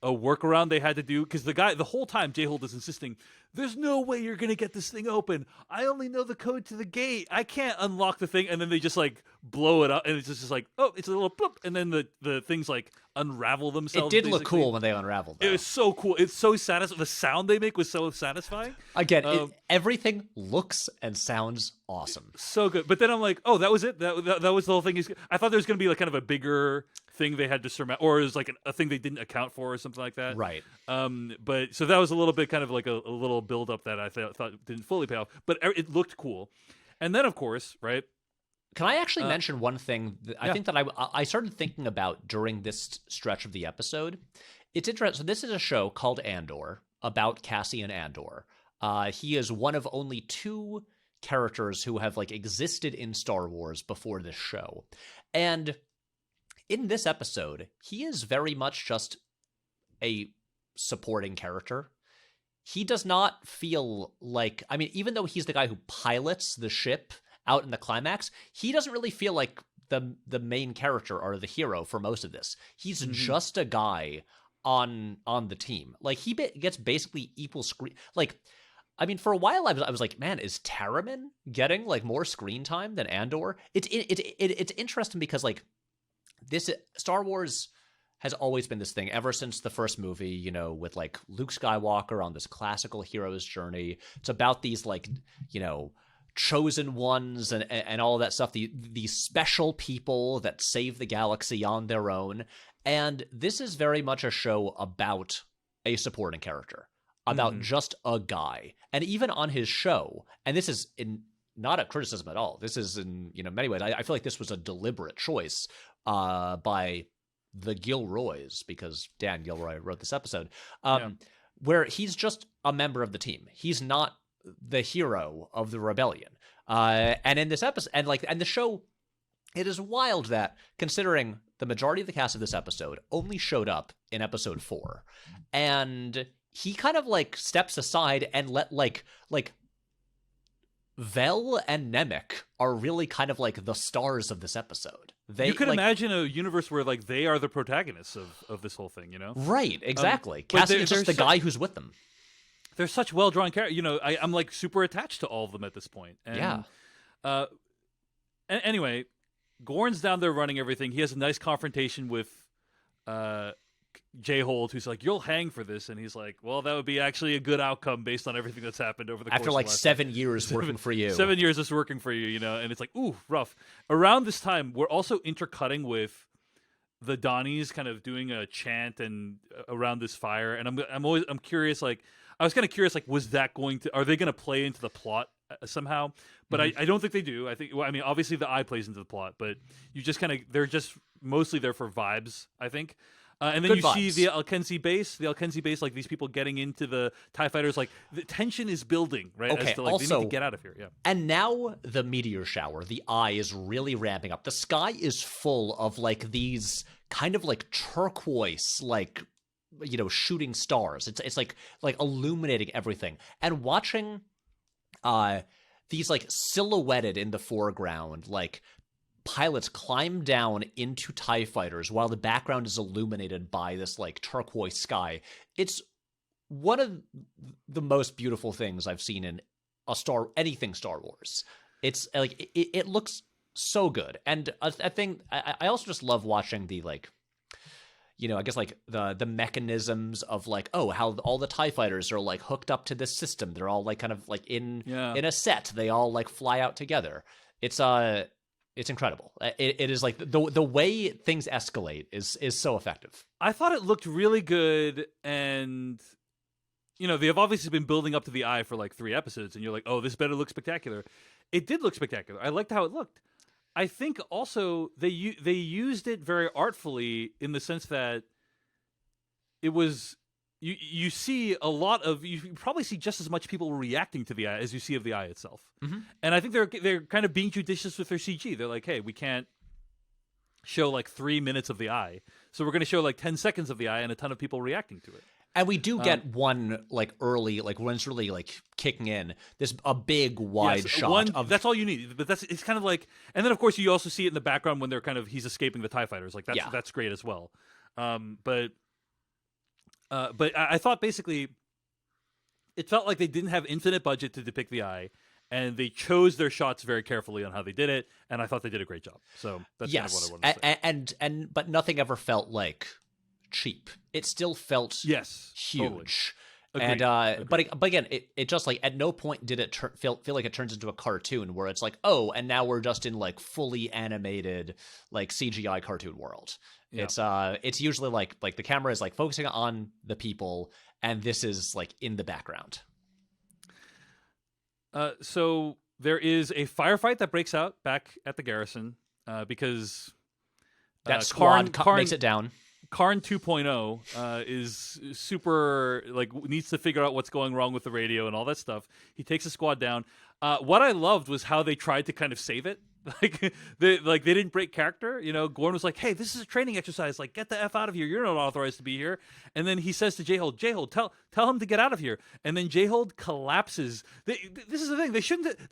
workaround they had to do, because the whole time J-Hold is insisting, there's no way you're gonna get this thing open. I only know the code to the gate. I can't unlock the thing. And then they just like blow it up, and it's just like, oh, it's a little bloop, and then the things like unravel themselves. It did look basically. cool when they unraveled. Though. It was so cool. It's so satisfying. The sound they make was so satisfying. Again, everything looks and sounds awesome. So good. But then I'm like, oh, that was it? That was the whole thing? I thought there was going to be like kind of a bigger thing they had to surmount, or it was like a thing they didn't account for or something like that. Right. But so that was a little bit kind of like a little build up that I thought didn't fully pay off, but it looked cool. And then of course, right? Can I actually mention one thing that I yeah. think that I started thinking about during this stretch of the episode? It's interesting. So this is a show called Andor, about Cassian Andor. He is one of only two characters who have like existed in Star Wars before this show. And in this episode, he is very much just a supporting character. He does not feel like, I mean, even though he's the guy who pilots the ship out in the climax, he doesn't really feel like the main character or the hero for most of this. He's just a guy on the team. Like he gets basically equal screen. Like, I mean, for a while I was like, man, is Taramyn getting like more screen time than Andor? It's interesting because like this Star Wars has always been this thing ever since the first movie, you know, with like Luke Skywalker on this classical hero's journey. It's about these like, you know, chosen ones and all of that stuff, these special people that save the galaxy on their own. And this is very much a show about a supporting character, about just a guy. And even on his show, and this is not a criticism at all, this is in, you know, many ways, I feel like this was a deliberate choice by the Gilroys, because Dan Gilroy wrote this episode, where he's just a member of the team. He's not the hero of the rebellion. And in this episode, and the show, it is wild that, considering the majority of the cast of this episode only showed up in episode 4, and he kind of like steps aside and let like Vel and Nemec are really kind of like the stars of this episode. You could imagine a universe where like they are the protagonists of this whole thing, you know? Right, exactly. but Cassian is just the guy who's with them. They're such well-drawn characters. You know, I'm like super attached to all of them at this point. And, Yeah. Anyway, Gorn's down there running everything. He has a nice confrontation with J-Hold, who's like, "You'll hang for this," and he's like, "Well, that would be actually a good outcome based on everything that's happened over the course After of like the last 7 years working for you. 7 years is working for you, you know." And it's like, ooh, rough. Around this time, we're also intercutting with the Donnies kind of doing a chant and around this fire, and I'm curious, like, I was kind of curious, like, are they going to play into the plot somehow? But I don't think they do. I think, well, I mean, obviously the eye plays into the plot, but you just they're just mostly there for vibes, I think. And then Good you see vibes. the Alkensi base, like these people getting into the TIE fighters, like the tension is building, right? Okay, As to, like, they also- need to get out of here. Yeah. And now the meteor shower, the eye is really ramping up. The sky is full of like these kind of like turquoise, like, you know, shooting stars. It's like illuminating everything. And watching these like silhouetted in the foreground, like pilots climb down into TIE fighters while the background is illuminated by this like turquoise sky. It's one of the most beautiful things I've seen in anything Star Wars. It's like it looks so good. And I think I also just love watching the, like, you know, I guess like the mechanisms of like, oh, how all the TIE fighters are like hooked up to this system. They're all like kind of like in a set. They all like fly out together. It's incredible. It is like the way things escalate is so effective. I thought it looked really good, and you know, they have obviously been building up to the eye for like 3 episodes, and you're like, oh, this better look spectacular. It did look spectacular. I liked how it looked. I think also they used it very artfully in the sense that it was you see a lot of, you probably see just as much people reacting to the eye as you see of the eye itself. Mm-hmm. And I think they're kind of being judicious with their CG. They're like, hey, we can't show like 3 minutes of the eye, so we're going to show like 10 seconds of the eye and a ton of people reacting to it. And we do get one like early, like when it's really like kicking in, a big wide shot of that's all you need. But it's kind of like, and then of course you also see it in the background when they're he's escaping the TIE fighters. Like that's great as well. But I thought basically it felt like they didn't have infinite budget to depict the eye, and they chose their shots very carefully on how they did it, and I thought they did a great job. So that's kind of what I wanted to say. But nothing ever felt like cheap. It still felt huge. Totally. And Agreed. But again, it just like at no point did it feel like it turns into a cartoon where it's like, oh, and now we're just in like fully animated like CGI cartoon world. Yeah. It's usually like the camera is like focusing on the people, and this is like in the background. So there is a firefight that breaks out back at the garrison because that squad makes it down. Karn 2.0 is super, like, needs to figure out what's going wrong with the radio and all that stuff. He takes the squad down. What I loved was how they tried to kind of save it. They didn't break character. You know, Gorn was like, "Hey, this is a training exercise. Like, get the F out of here. You're not authorized to be here." And then he says to J-Hold, tell him to get out of here. And then J-Hold collapses. This is the thing. They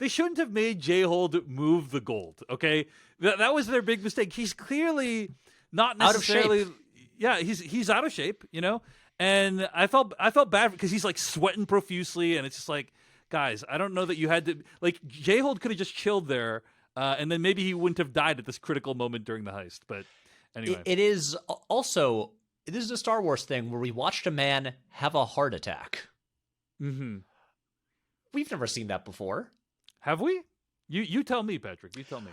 shouldn't have made J-Hold move the gold. Okay, that was their big mistake. He's clearly not necessarily out of shape. Yeah, he's out of shape, you know? And I felt bad because he's like sweating profusely, and it's just like, guys, I don't know that you had to, like, J-Hold could have just chilled there, and then maybe he wouldn't have died at this critical moment during the heist. But anyway. It is also, this is a Star Wars thing where we watched a man have a heart attack. Mm-hmm. We've never seen that before. Have we? You tell me, Patrick. You tell me.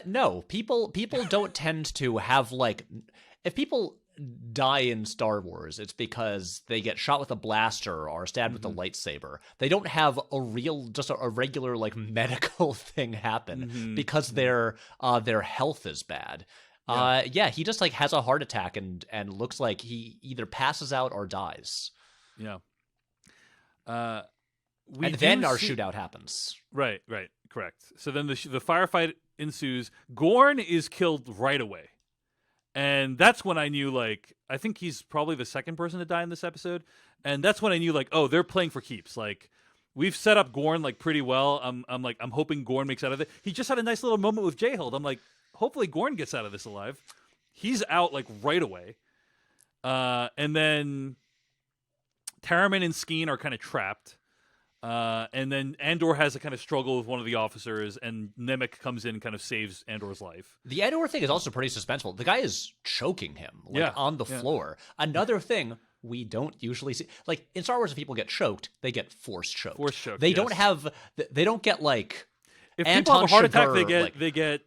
No. People don't tend to have, like, if people die in Star Wars, it's because they get shot with a blaster or stabbed with a lightsaber. They don't have a regular like medical thing happen because their health is bad. He just like has a heart attack and looks like he either passes out or dies. Yeah. Then our shootout happens. Right, correct. So then the firefight ensues. Gorn is killed right away. And that's when I knew, like, I think he's probably the second person to die in this episode. And that's when I knew, like, oh, they're playing for keeps. Like, we've set up Gorn, like, pretty well. I'm hoping Gorn makes out of it. He just had a nice little moment with J-Hold. I'm like, hopefully Gorn gets out of this alive. He's out, like, right away. And then Taramyn and Skeen are kind of trapped. And then Andor has a kind of struggle with one of the officers, and Nemec comes in and kind of saves Andor's life. The Andor thing is also pretty suspenseful. The guy is choking him on the floor. Another thing we don't usually see, like in Star Wars, if people get choked, they get force choked. They don't get like. If Anton people have a heart attack, Chigurh, they get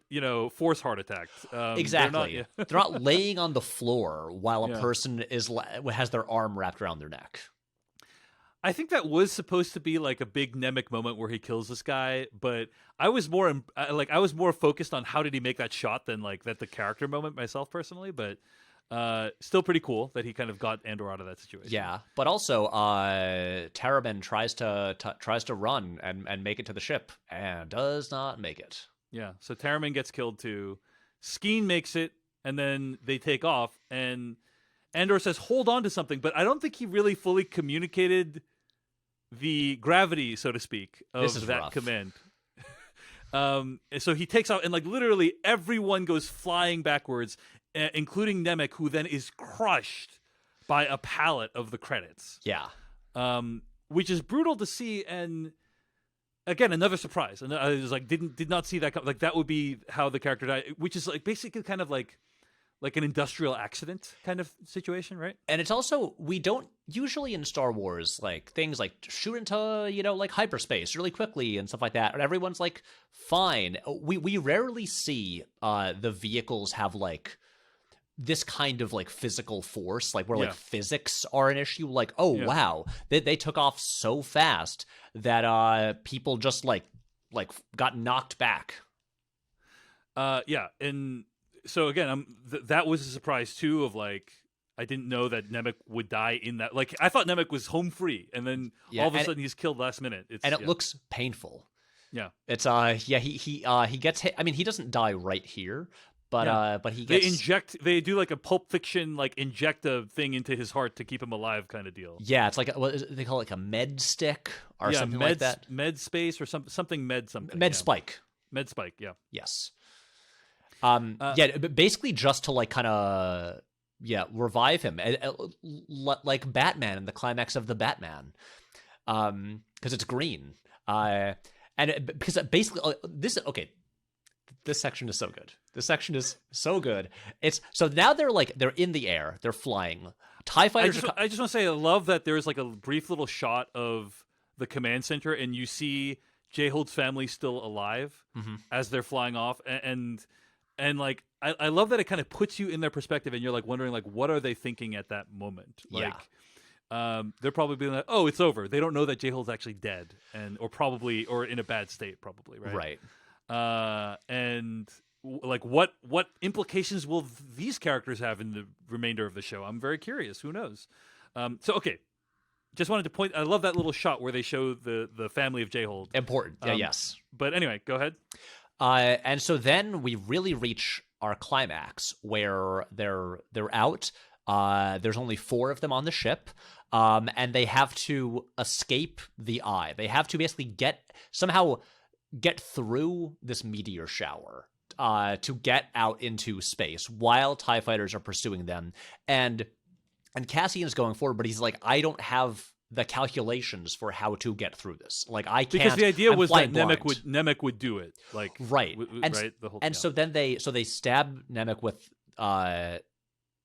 force heart attack. Exactly. They're not laying on the floor while a person has their arm wrapped around their neck. I think that was supposed to be like a big Nemec moment where he kills this guy, but I was more focused on how did he make that shot than like the character moment myself personally. But Still pretty cool that he kind of got Andor out of that situation. Yeah, but also Terramin tries to run and make it to the ship and does not make it. Yeah, so Terramin gets killed too. Skeen makes it, and then they take off, and Andor says, hold on to something, but I don't think he really fully communicated the gravity, so to speak, of that rough. command. So he takes out, and like literally everyone goes flying backwards, including Nemec, who then is crushed by a pallet of the credits. Yeah. Which is brutal to see, and again, another surprise. And I was like, did not see that come. Like that would be how the character died, which is like basically kind of like an industrial accident kind of situation, right? And it's also, we don't usually in Star Wars, like things like shoot into, like hyperspace really quickly and stuff like that. And everyone's like, fine. We rarely see the vehicles have like this kind of like physical force, like where like physics are an issue. Like, wow, they took off so fast that people just like got knocked back. And so again, that was a surprise too. Of like, I didn't know that Nemec would die in that. Like, I thought Nemec was home free, and then all of a sudden he's killed last minute. It looks painful. Yeah, it's he gets hit. I mean, he doesn't die right here, but he gets. They do like a Pulp Fiction, like inject a thing into his heart to keep him alive, kind of deal. Yeah, it's like they call it like a med stick or something like that. Med space or something. Med spike. Med spike. Yeah. Yes. Basically just to like kind of revive him, like Batman in the climax of the Batman, because it's green, because basically this section is so good. This section is so good. It's so now they're in the air, they're flying. TIE fighters. I just want to say I love that there's like a brief little shot of the command center, and you see J-Hold's family still alive as they're flying off, and like I love that it kind of puts you in their perspective, and you're like wondering like what are they thinking at that moment? Like, they're probably being like, oh, it's over. They don't know that J-Hold's actually dead, or in a bad state, probably, right? Right. And like what implications will these characters have in the remainder of the show? I'm very curious. Who knows? So okay. Just wanted to point. I love that little shot where they show the family of J-Hold. Important. Yes. But anyway, go ahead. And so then we really reach our climax where they're out. There's only 4 of them on the ship, and they have to escape the eye. They have to basically somehow get through this meteor shower to get out into space while TIE fighters are pursuing them. And Cassian's going forward, but he's like, I don't have the calculations for how to get through this. Like, I can't. Because the idea was that Nemec would do it. Like, right. So then they stab Nemec with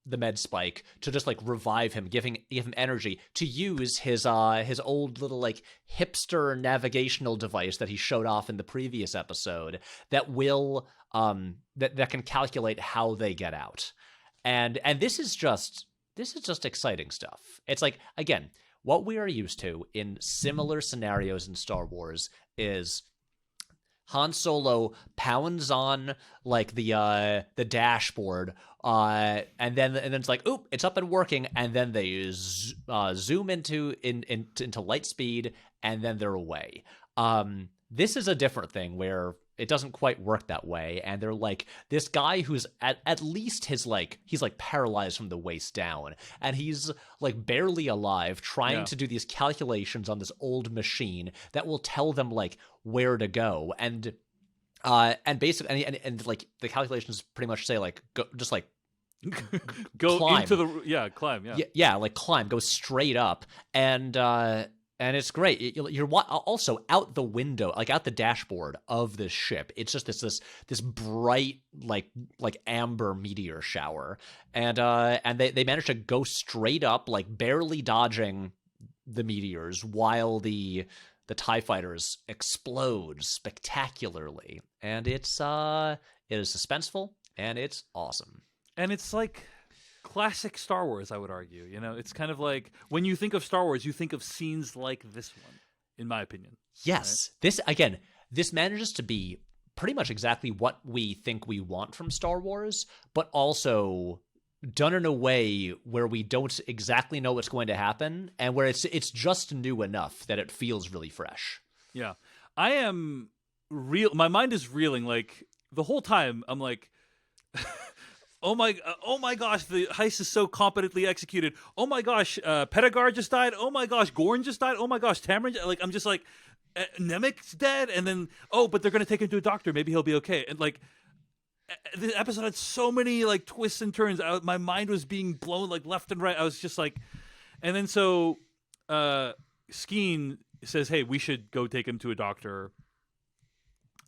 the med spike to just like revive him, give him energy to use his old little like hipster navigational device that he showed off in the previous episode that will that can calculate how they get out. And this is just exciting stuff. It's like, again, what we are used to in similar scenarios in Star Wars is Han Solo pounds on like the dashboard, and then it's like, oop, it's up and working, and then they zoom into light speed, and then they're away. This is a different thing where it doesn't quite work that way, and they're like, this guy who's at least he's like paralyzed from the waist down, and he's like barely alive, trying to do these calculations on this old machine that will tell them like where to go, and basically and like the calculations pretty much say like go, just like go climb. Into the climb, like climb, go straight up, and it's great. You're also out the window, like out the dashboard of this ship. It's just this bright like amber meteor shower, and they managed to go straight up, like barely dodging the meteors, while the TIE fighters explode spectacularly, and it is suspenseful and it's awesome. And it's like classic Star Wars, I would argue. You know, it's kind of like when you think of Star Wars, you think of scenes like this one, in my opinion. Yes. Right? This manages to be pretty much exactly what we think we want from Star Wars, but also done in a way where we don't exactly know what's going to happen, and where it's just new enough that it feels really fresh. Yeah. I am my mind is reeling like the whole time. I'm like oh my gosh, the heist is so competently executed. Oh my gosh, Pedagar just died. Oh my gosh, Gorn just died. Oh my gosh, Tamarin, like I'm just like Nemec's dead, and then but they're going to take him to a doctor. Maybe he'll be okay. And like the episode had so many like twists and turns. My mind was being blown like left and right. I was just like, and then so Skeen says, "Hey, we should go take him to a doctor."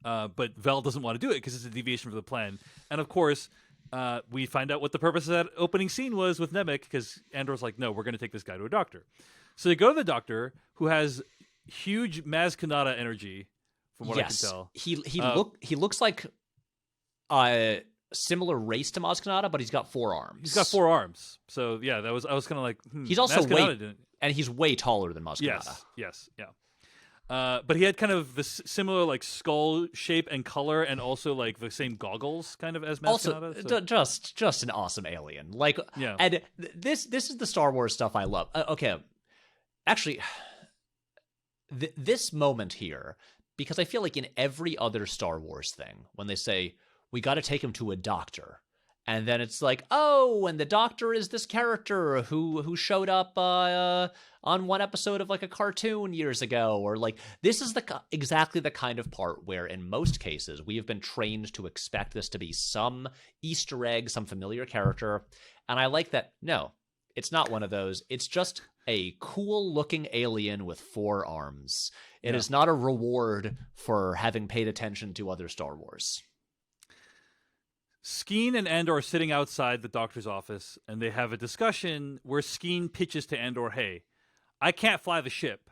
But Vel doesn't want to do it because it's a deviation from the plan. And of course, we find out what the purpose of that opening scene was with Nemec, because Andor's like, "No, we're going to take this guy to a doctor." So they go to the doctor, who has huge Maz Kanata energy, from what I can tell. He looks like similar race to Maz Kanata, but he's got 4 arms. He's got 4 arms. So yeah, I was kind of like, he's also he's way taller than Maz Kanata. Yes, yeah. But he had kind of this similar like skull shape and color, and also like the same goggles kind of as Maz Kanata. So. Just an awesome alien. Like, yeah. And this is the Star Wars stuff I love. Okay, actually, this moment here, because I feel like in every other Star Wars thing, when they say we got to take him to a doctor, and then it's like, oh, and the doctor is this character who showed up on one episode of like a cartoon years ago, or like this is exactly the kind of part where in most cases we have been trained to expect this to be some Easter egg, some familiar character, and I like that. No, it's not one of those. It's just a cool looking alien with 4 arms. It is not a reward for having paid attention to other Star Wars. Skeen and Andor are sitting outside the doctor's office, and they have a discussion where Skeen pitches to Andor, "Hey, I can't fly the ship,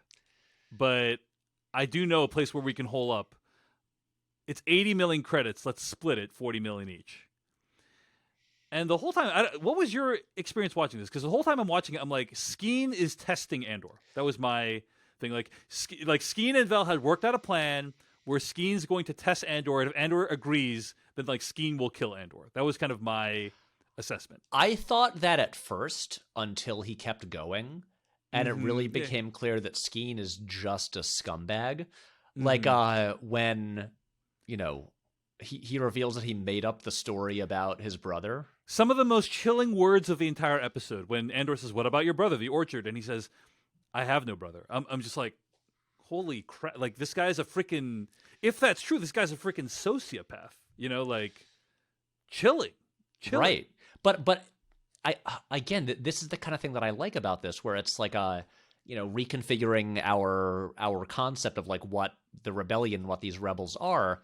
but I do know a place where we can hole up. It's 80 million credits. Let's split it, 40 million each." And the whole time, what was your experience watching this? Because the whole time I'm watching it, I'm like, Skeen is testing Andor. That was my thing. Like Skeen and Vel had worked out a plan where Skeen's going to test Andor, and if Andor agrees, then like Skeen will kill Andor. That was kind of my assessment. I thought that at first until he kept going, and it really became clear that Skeen is just a scumbag. Like when, he reveals that he made up the story about his brother. Some of the most chilling words of the entire episode, when Andor says, "What about your brother, the Orchard?" And he says, "I have no brother." I'm just like, holy crap. Like, this guy's a freaking, if that's true, this guy's a freaking sociopath. Like, chilling. Right. But again, this is the kind of thing that I like about this, where it's like reconfiguring our concept of like what the rebellion, what these rebels are.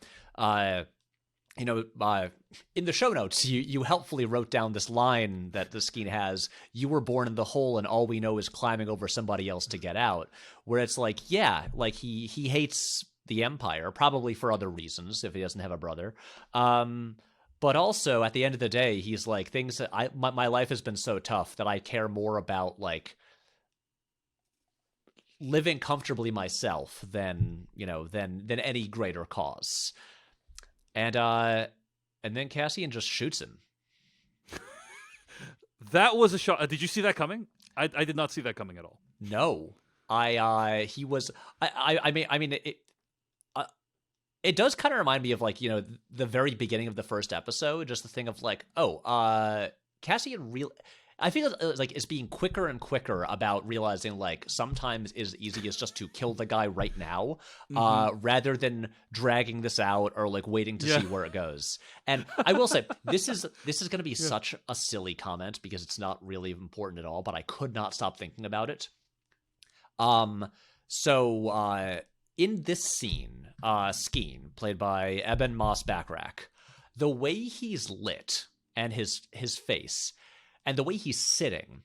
In the show notes, you helpfully wrote down this line that the Skeen has: "You were born in the hole, and all we know is climbing over somebody else to get out." Where it's like, yeah, like he hates the Empire, probably for other reasons if he doesn't have a brother. But also at the end of the day, he's like, things that my life has been so tough that I care more about like living comfortably myself than any greater cause. And then Cassian just shoots him. That was a shot. Did you see that coming? I did not see that coming at all. No, it does kind of remind me of like, the very beginning of the first episode, just the thing of like, Cassian I feel like it's being quicker and quicker about realizing like sometimes it's easiest just to kill the guy right now, rather than dragging this out or like waiting to see where it goes. And I will say this is going to be such a silly comment because it's not really important at all, but I could not stop thinking about it. So in this scene, Skeen, played by Eben Moss Backrack, the way he's lit and his face, and the way he's sitting,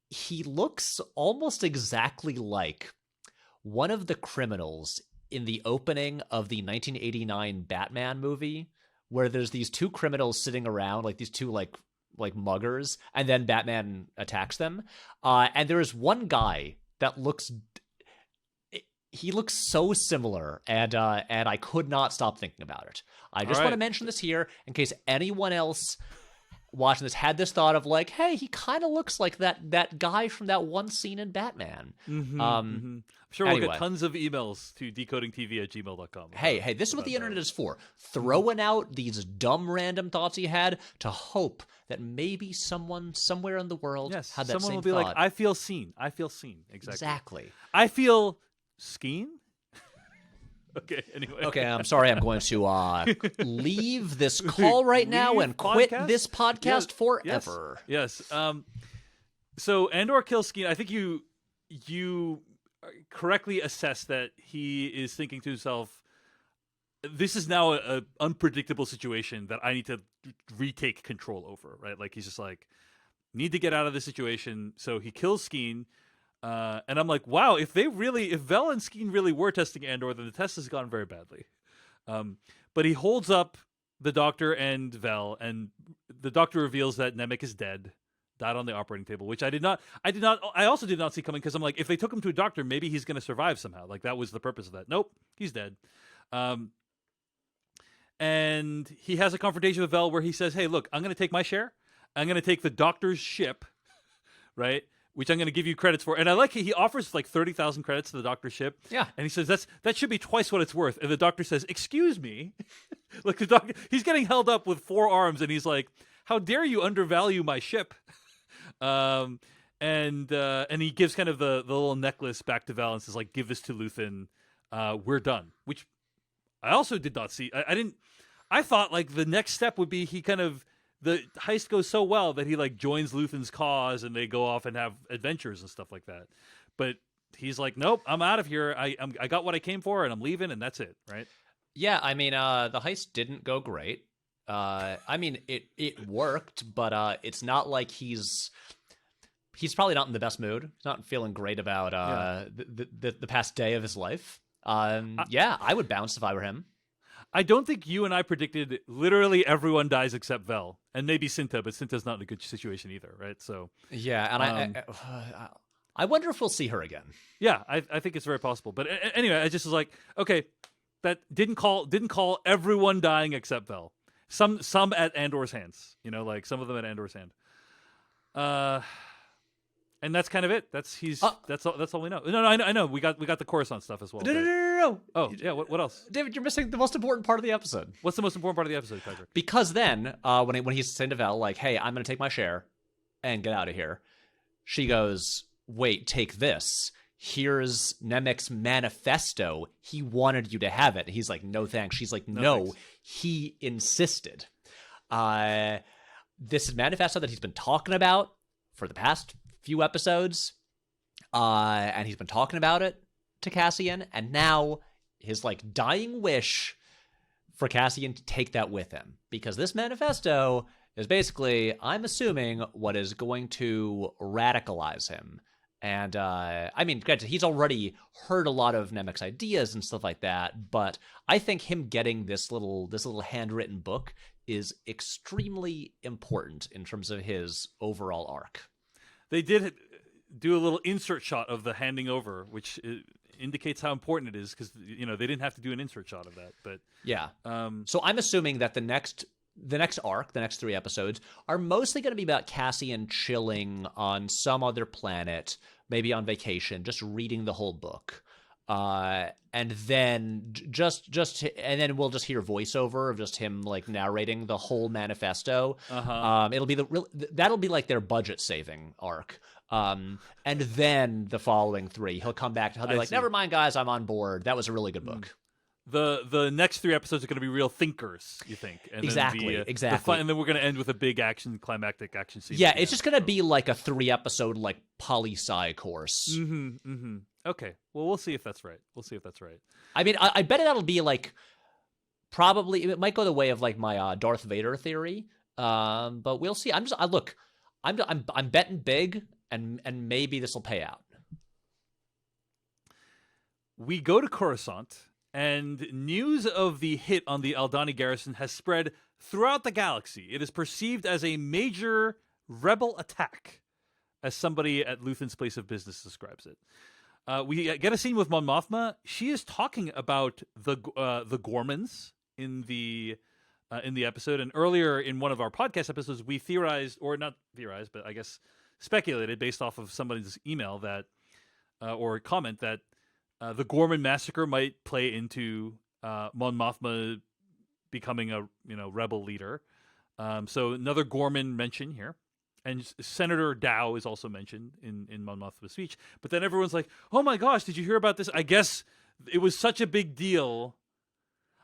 he looks almost exactly like one of the criminals in the opening of the 1989 Batman movie, where there's these 2 criminals sitting around, like these 2 like muggers, and then Batman attacks them. And there is one guy that looks so similar, and I could not stop thinking about it. I just want to mention this here in case anyone else watching this had this thought of like, hey, he kind of looks like that guy from that one scene in Batman. I'm sure we'll anyway. get tons of emails to decodingtv@gmail.com. Hey, this is what the internet is for. Throwing out these dumb random thoughts he had to hope that maybe someone somewhere in the world Yes, had that someone same will be thought. like, I feel seen. I feel seen. Exactly. I feel skeen. Okay, anyway. Okay, I'm sorry. I'm going to leave this call right now Leave and quit podcast? this podcast Yes, forever. Yes. So Andor kills Skeen. I think you correctly assess that he is thinking to himself, this is now a unpredictable situation that I need to retake control over, right? Like, he's just like, need to get out of this situation. So he kills Skeen. And I'm like, wow, if Vel and Skeen really were testing Andor, then the test has gone very badly. But he holds up the Doctor and Vel, and the Doctor reveals that Nemec is dead, died on the operating table, which I also did not see coming, because I'm like, if they took him to a doctor, maybe he's going to survive somehow. Like, that was the purpose of that. Nope, he's dead. And he has a confrontation with Vel where he says, hey, look, I'm going to take my share. I'm going to take the Doctor's ship, right? Which I'm going to give you credits for. And I like it. He offers like 30,000 credits to the Doctor's ship. Yeah. And he says, that should be twice what it's worth. And the Doctor says, excuse me? Like, the Doctor, he's getting held up with 4 arms, and he's like, how dare you undervalue my ship? And he gives kind of the little necklace back to Val and says, like, give this to Luthen. We're done. Which I also did not see. I thought like the next step would be the heist goes so well that he like joins Luthen's cause and they go off and have adventures and stuff like that. But he's like, nope, I'm out of here. I got what I came for, and I'm leaving, and that's it, right? Yeah, I mean, the heist didn't go great. I mean, it worked, but it's not like he's probably not in the best mood. He's not feeling great about the past day of his life. Yeah, I would bounce if I were him. I don't think you and I predicted literally everyone dies except Vel, and maybe Cinta, but Cinta's not in a good situation either, right? So yeah, and I wonder if we'll see her again. Yeah, I think it's very possible. But anyway, I just was like, okay, that didn't call everyone dying except Vel. Some at Andor's hands, like some of them at Andor's hand. And that's kind of it. That's all we know. No, I know. We got the Coruscant stuff as well. No. Oh yeah. What else? David, you're missing the most important part of the episode. What's the most important part of the episode, Patrick? Because then, when he's saying to Val, like, "Hey, I'm going to take my share and get out of here," she goes, "Wait, take this. Here's Nemec's manifesto. He wanted you to have it." And he's like, "No, thanks." She's like, "No, thanks. He insisted." This is manifesto that he's been talking about for the past few episodes, and he's been talking about it to Cassian, and now his like dying wish for Cassian to take that with him, because this manifesto is basically, I'm assuming, what is going to radicalize him. And I mean, granted, he's already heard a lot of Nemec's ideas and stuff like that, but I think him getting this little handwritten book is extremely important in terms of his overall arc. They did do a little insert shot of the handing over, which indicates how important it is, because they didn't have to do an insert shot of that. But yeah, so I'm assuming that the next arc, the next 3 episodes, are mostly going to be about Cassian chilling on some other planet, maybe on vacation, just reading the whole book. And then and then we'll just hear voiceover of just him like narrating the whole manifesto. It'll be that'll be like their budget saving arc. And then the following 3, he'll come back and he'll be like, "Never mind, guys, I'm on board. That was a really good book." The next 3 episodes are going to be real thinkers, you think? And exactly. And then we're going to end with a big climactic action scene. Yeah, it's just going to be like a 3-episode like poli-sci course. Okay, well, we'll see if that's right. I mean, I bet that'll be like, probably, it might go the way of like my Darth Vader theory, but we'll see. I'm betting big, and maybe this will pay out. We go to Coruscant, and news of the hit on the Aldhani garrison has spread throughout the galaxy. It is perceived as a major rebel attack, as somebody at Luthen's place of business describes it. We get a scene with Mon Mothma. She is talking about the Gormans in the in the episode. And earlier in one of our podcast episodes, we theorized, or not theorized, but I guess speculated based off of somebody's email that or comment that the Gorman massacre might play into Mon Mothma becoming a rebel leader. So another Gorman mention here. And Senator Dow is also mentioned in Mon Mothma's speech. But then everyone's like, oh my gosh, did you hear about this? I guess it was such a big deal.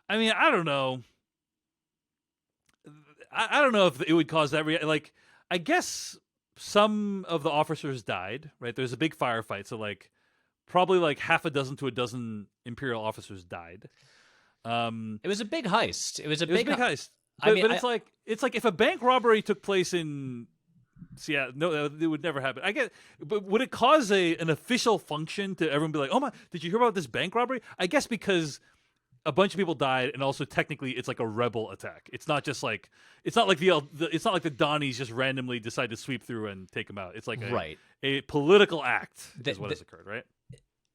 I mean, I don't know. I don't know if it would cause that. Like, I guess some of the officers died, right? There's a big firefight. So, like, probably like half a dozen to a dozen Imperial officers died. It was a big heist. It was a big heist. But it's like if a bank robbery took place in... So yeah, no, it would never happen. I get, but would it cause an official function to everyone be like, "Oh my, did you hear about this bank robbery?" I guess because a bunch of people died, and also technically it's like a rebel attack. It's not just like it's not like the Donnies just randomly decide to sweep through and take them out. It's like a political act is what has occurred, right?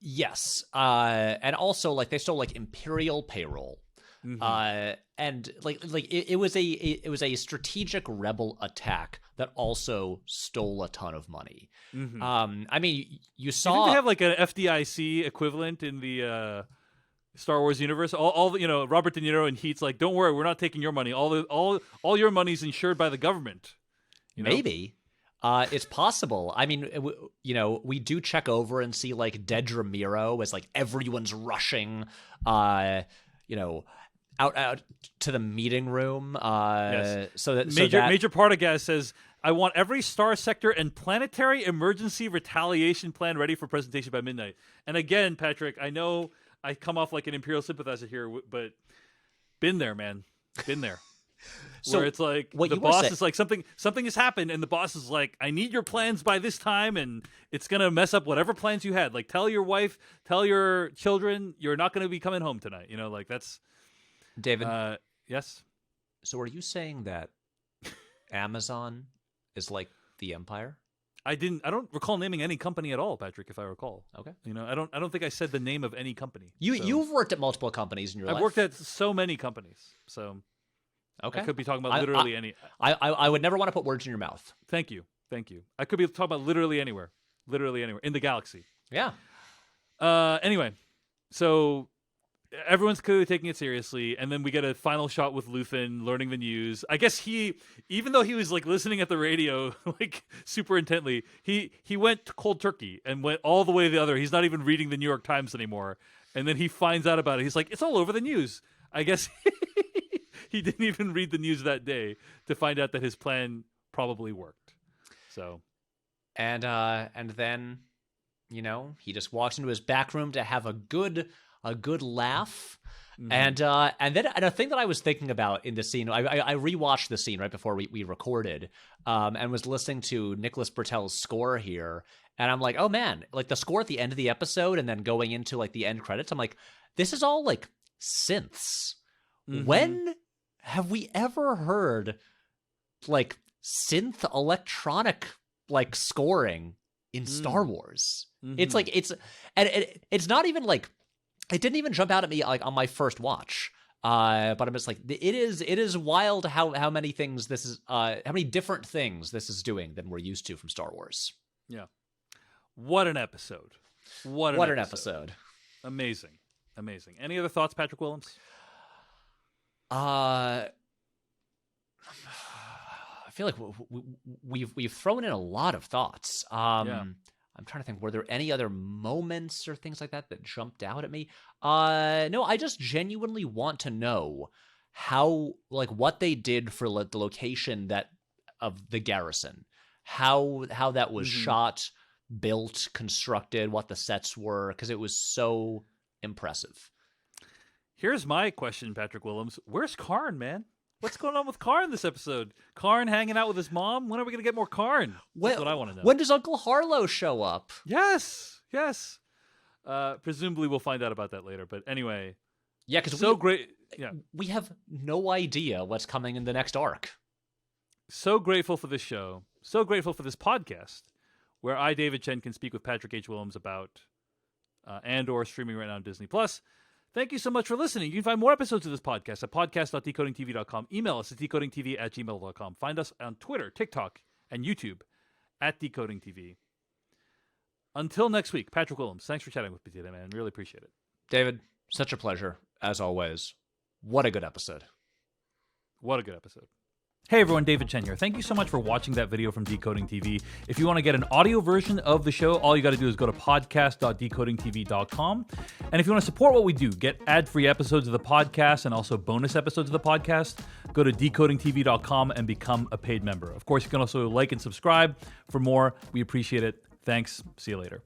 Yes, and also like they stole like Imperial payroll. Mm-hmm. And it was a strategic rebel attack that also stole a ton of money. Mm-hmm. I mean, you saw. You think they have like an FDIC equivalent in the Star Wars universe? All Robert De Niro and Heat's like, don't worry, we're not taking your money. All your money's insured by the government. Maybe. It's possible. I mean, we do check over and see like Dedra Miro as like everyone's rushing, out to the meeting room. Yes. So that Major Partagaz says, I want every star sector and planetary emergency retaliation plan ready for presentation by midnight. And again, Patrick, I know I come off like an Imperial sympathizer here, but been there, man. Been there. So where it's like the boss is like something has happened, and the boss is like, I need your plans by this time, and it's gonna mess up whatever plans you had. Like, tell your wife, tell your children, you're not gonna be coming home tonight. Like that's David. Yes. So are you saying that Amazon is like the Empire? I don't recall naming any company at all, Patrick, if I recall. Okay. I don't think I said the name of any company. You've worked at multiple companies in your life. I've worked at so many companies. So okay. I could be talking about literally any. I would never want to put words in your mouth. Thank you. I could be talking about literally anywhere in the galaxy. Yeah. Anyway, so everyone's clearly taking it seriously, and then we get a final shot with Luthen learning the news. I guess even though he was like listening at the radio like super intently, he went cold turkey and went all the way the other. He's not even reading the New York Times anymore. And then he finds out about it. He's like, it's all over the news. I guess he didn't even read the news that day to find out that his plan probably worked. So, and then, he just walks into his back room to have a good laugh. Mm-hmm. And then a thing that I was thinking about in the scene, I rewatched the scene right before we recorded, and was listening to Nicholas Bertel's score here, and I'm like, oh man, like the score at the end of the episode, and then going into like the end credits, I'm like, this is all like synths. Mm-hmm. When have we ever heard like synth electronic like scoring in Star Wars? Mm-hmm. It's like it's not even like. It didn't even jump out at me like on my first watch, but I'm just like, it is wild how many things this is, how many different things this is doing than we're used to from Star Wars. Yeah, what an episode! What an episode! Amazing. Any other thoughts, Patrick Willems? I feel like we've thrown in a lot of thoughts. Yeah. I'm trying to think, were there any other moments or things like that jumped out at me? No, I just genuinely want to know how, like, what they did for the location of the garrison, how that was shot, built, constructed, what the sets were, because it was so impressive. Here's my question, Patrick Willems. Where's Karn, man? What's going on with Karn this episode? Karn hanging out with his mom? When are we going to get more Karn? That's what I want to know. When does Uncle Harlow show up? Yes. Presumably we'll find out about that later. But anyway. Yeah, because great. Yeah. We have no idea what's coming in the next arc. So grateful for this show. So grateful for this podcast where I, David Chen, can speak with Patrick H. Willems about Andor streaming right now on Disney+. Thank you so much for listening. You can find more episodes of this podcast at podcast.decodingtv.com. Email us at decodingtv@gmail.com. Find us on Twitter, TikTok, and YouTube at Decoding TV. Until next week, Patrick Willems, thanks for chatting with me today, man. Really appreciate it. David, such a pleasure, as always. What a good episode. What a good episode. Hey everyone, David Chen here. Thank you so much for watching that video from Decoding TV. If you want to get an audio version of the show, all you got to do is go to podcast.decodingtv.com. And if you want to support what we do, get ad-free episodes of the podcast and also bonus episodes of the podcast, go to decodingtv.com and become a paid member. Of course, you can also like and subscribe for more. We appreciate it. Thanks. See you later.